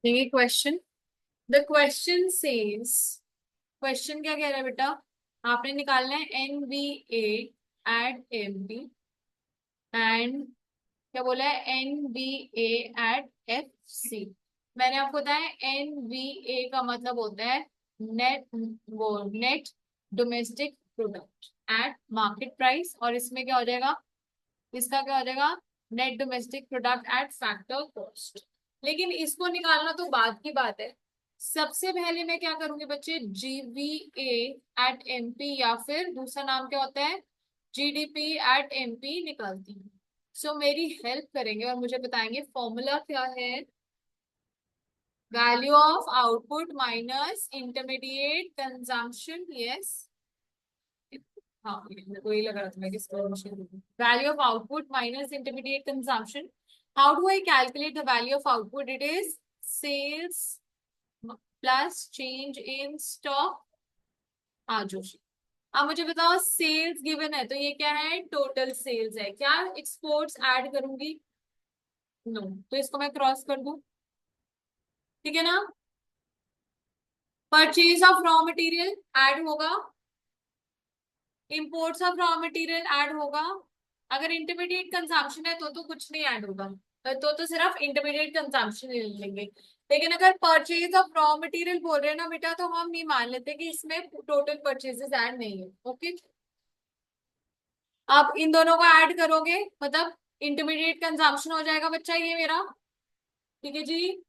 देखिए question, the question says, question क्या कह रहा है बेटा, आपने निकालना है एनवीए एट एमपी एंड क्या बोला है, एनवीए एट एफसी। मैंने आपको बताया एनवीए का मतलब होता है नेट, वो net domestic product at market price, और इसमें क्या हो जाएगा, इसका क्या हो जाएगा, net domestic product at factor cost. लेकिन इसको निकालना तो बाद की बात है। सबसे पहले मैं क्या करूंगी बच्चे, जीवीए एट एमपी या फिर दूसरा नाम क्या होता है, जीडीपी एट एमपी निकालती हूँ। सो मेरी हेल्प करेंगे और मुझे बताएंगे फॉर्मूला क्या है, value of output minus intermediate consumption, yes. हाँ, मेरे को यही लग रहा था मैं किसको value of output minus intermediate consumption. How do I calculate the value of output, it is sales plus change in stock. हाँ जोशी, अब मुझे बताओ सेल्स गिवन है तो ये क्या है, टोटल सेल्स है, क्या एक्सपोर्ट्स ऐड करूंगी, नो, तो इसको मैं क्रॉस कर दूं, ठीक है ना। Purchase of raw material add होगा, imports of raw material add होगा। अगर इंटरमीडिएट कंजम्पशन है तो कुछ नहीं ऐड होगा, तो सिर्फ इंटरमीडिएट कंजम्पशन ले लेंगे। लेकिन अगर परचेज ऑफ रॉ मटेरियल बोल रहे हैं ना बेटा, तो हम नहीं मान लेते कि इसमें टोटल परचेजेस ऐड नहीं है, ओके। आप इन दोनों को ऐड करोगे मतलब इंटरमीडिएट कंजम्पशन हो जाएगा बच्चा ये मेरा, ठीक है जी,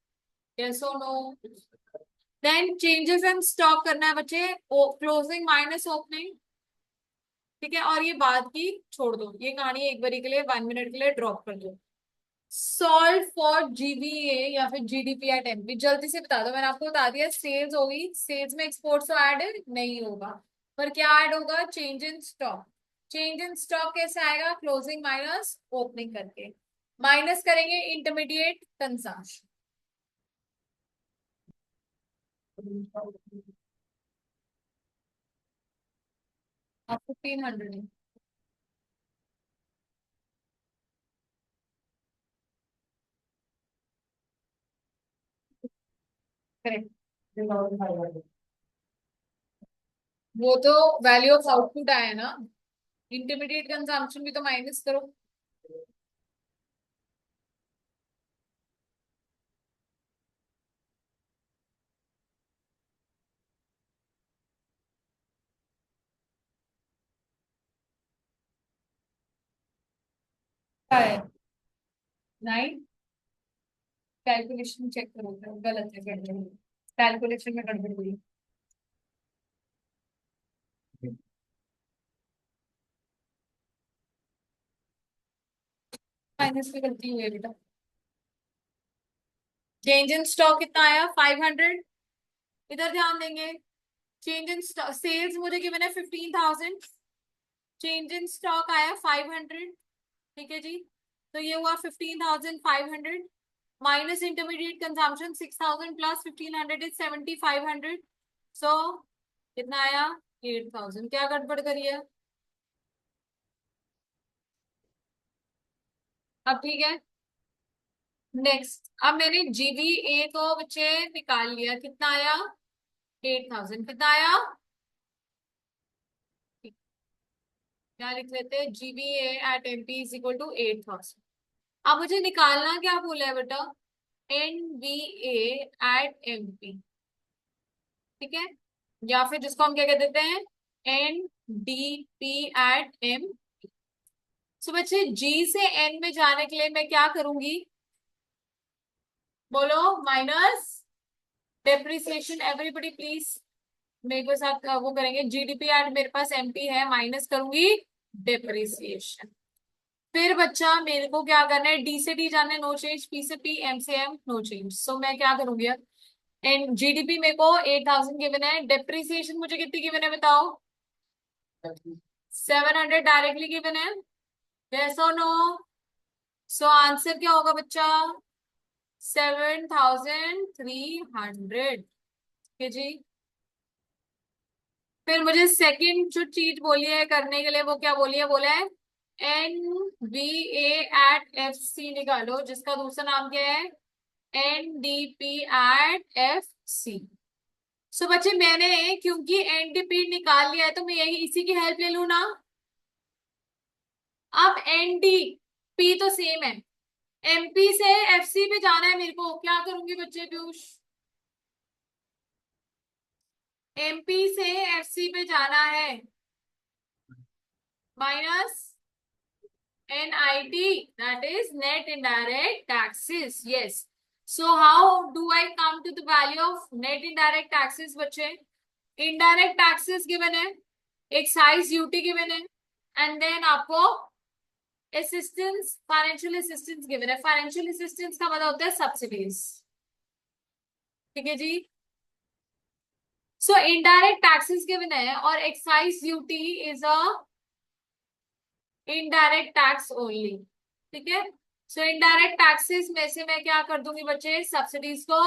यस और no. Then changes in stock करना है बच्चे, क्लोजिंग माइनस ओपनिंग, ठीक है। और ये बात की छोड़ दो, ये कहानी एक बारी के लिए 1 मिनट के लिए ड्रॉप कर दो। सॉल्व फॉर जीवीए या फिर जीडीपी एट एमपी, जल्दी से बता दो। मैंने आपको बता दिया सेल्स होगी, सेल्स में एक्सपोर्ट्स तो ऐड नहीं होगा, पर क्या ऐड होगा, change in stock. Change in stock कैसे आएगा, क्लोजिंग माइनस ओपनिंग करके, माइनस करेंगे इंटरमीडिएट कंजम्पशन। आप 1500, करेक्ट। वो तो वैल्यू ऑफ आउटपुट आया ना, इंटरमीडिएट कंजम्पशन भी तो माइनस करो। क्या है, 9, कैलकुलेशन चेक करो, गलत है, कैलकुलेशन में गड़बड़ हुई। माइनस की गलती हुई है बेटा। चेंज इन स्टॉक कितना आया 500, इधर ध्यान देंगे। चेंज इन सेल्स मुझे गिवन है 15,000, चेंज इन स्टॉक आया 500, ठीक है जी। तो ये हुआ 15,500 minus intermediate consumption 6,000 plus 1,500 is 7,500। सो कितना आया 8,000। क्या गड़बड़ करी है? अब ठीक है। नेक्स्ट, अब मैंने जीवीए को बच्चे निकाल लिया, कितना आया 8,000। कितना आया? क्या लिख लेते हैं, GVA at MP is equal to 8,000। अब मुझे निकालना क्या बोला है बेटा, एनवीए एट एमपी, ठीक है। या फिर जिसको हम क्या कह देते हैं, एनडीपी एट एम। सो बच्चे जी से एन में जाने के लिए मैं क्या करूंगी, बोलो, माइनस डेप्रिसिएशन। एवरीबडी प्लीज मेरे को साथ वो करेंगे, जीडीपी एट मेरे पास एमपी है, माइनस करूंगी डेप्रिसिएशन। फिर बच्चा मेरे को क्या करना है, डी से डी जाना है, नो चेंज, पी से पी, एम से एम, नो चेंज। सो मैं क्या करूंगी अब, एंड जीडीपी मेरे को 8,000 गिवन है, डेप्रिसिएशन मुझे कितनी गिवन है बताओ, 700 डायरेक्टली गिवन है, यस और नो। सो आंसर क्या होगा बच्चा, 7,300, ठीक है जी। फिर मुझे सेकंड जो चीज बोली है करने के लिए, वो क्या बोली है, बोला है N V A at F C निकालो, जिसका दूसरा नाम क्या है, N D P at F C. So बच्चे मैंने क्योंकि एनडीपी निकाल लिया है तो मैं यही इसी की हेल्प ले लू ना। अब एनडीपी तो सेम है, एमपी से एफसी पे जाना है मेरे को, क्या करूंगी बच्चे पीयूष, एमपी से एफसी पे जाना है, minus NIT, that is net indirect taxes. Yes. So how do I come to the value of net indirect taxes बच्चे? Indirect taxes given है, excise duty given है, and then आपको assistance, financial assistance given है। financial assistance का मतलब होता है subsidies, ठीक है जी। So indirect taxes given है और excise duty is a indirect tax only, ठीक है। सो इनडायरेक्ट टैक्सेस में से मैं क्या कर दूंगी बच्चे, सब्सिडीज को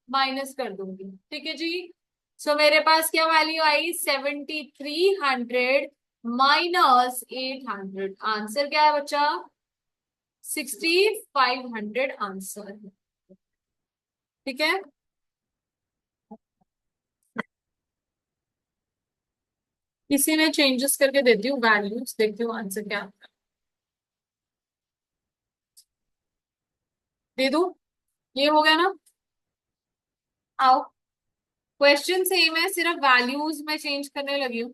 माइनस कर दूंगी, ठीक है जी। सो मेरे पास क्या वैल्यू आई, 7,300 माइनस 800, आंसर क्या है बच्चा, 6,500 आंसर है, ठीक है। इसी में चेंजेस करके देती हूँ वैल्यूज, देखती हूँ आंसर क्या आता है। दे दू, ये हो गया ना। आओ, क्वेश्चन सेम है, सिर्फ वैल्यूज में चेंज करने लगी हूँ।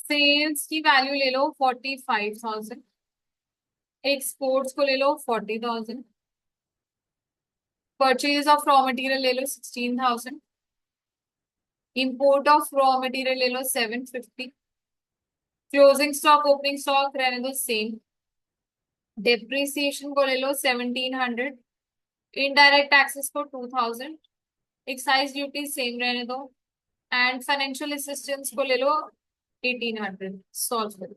सेल्स की वैल्यू ले लो 45,000, एक्सपोर्ट्स को ले लो 40,000, परचेज ऑफ रॉ मटेरियल ले लो 16,000, इंपोर्ट ऑफ रॉ मटेरियल ले लो 750, क्लोजिंग स्टॉक ओपनिंग स्टॉक रहने दो सेम, डेप्रिसिएशन को ले लो 1,700, इनडायरेक्ट टैक्सेस को 2,000, एक्साइज ड्यूटी सेम रहने दो, एंड फाइनेंशियल असिस्टेंस को ले लो 1,800। सॉल्व करो।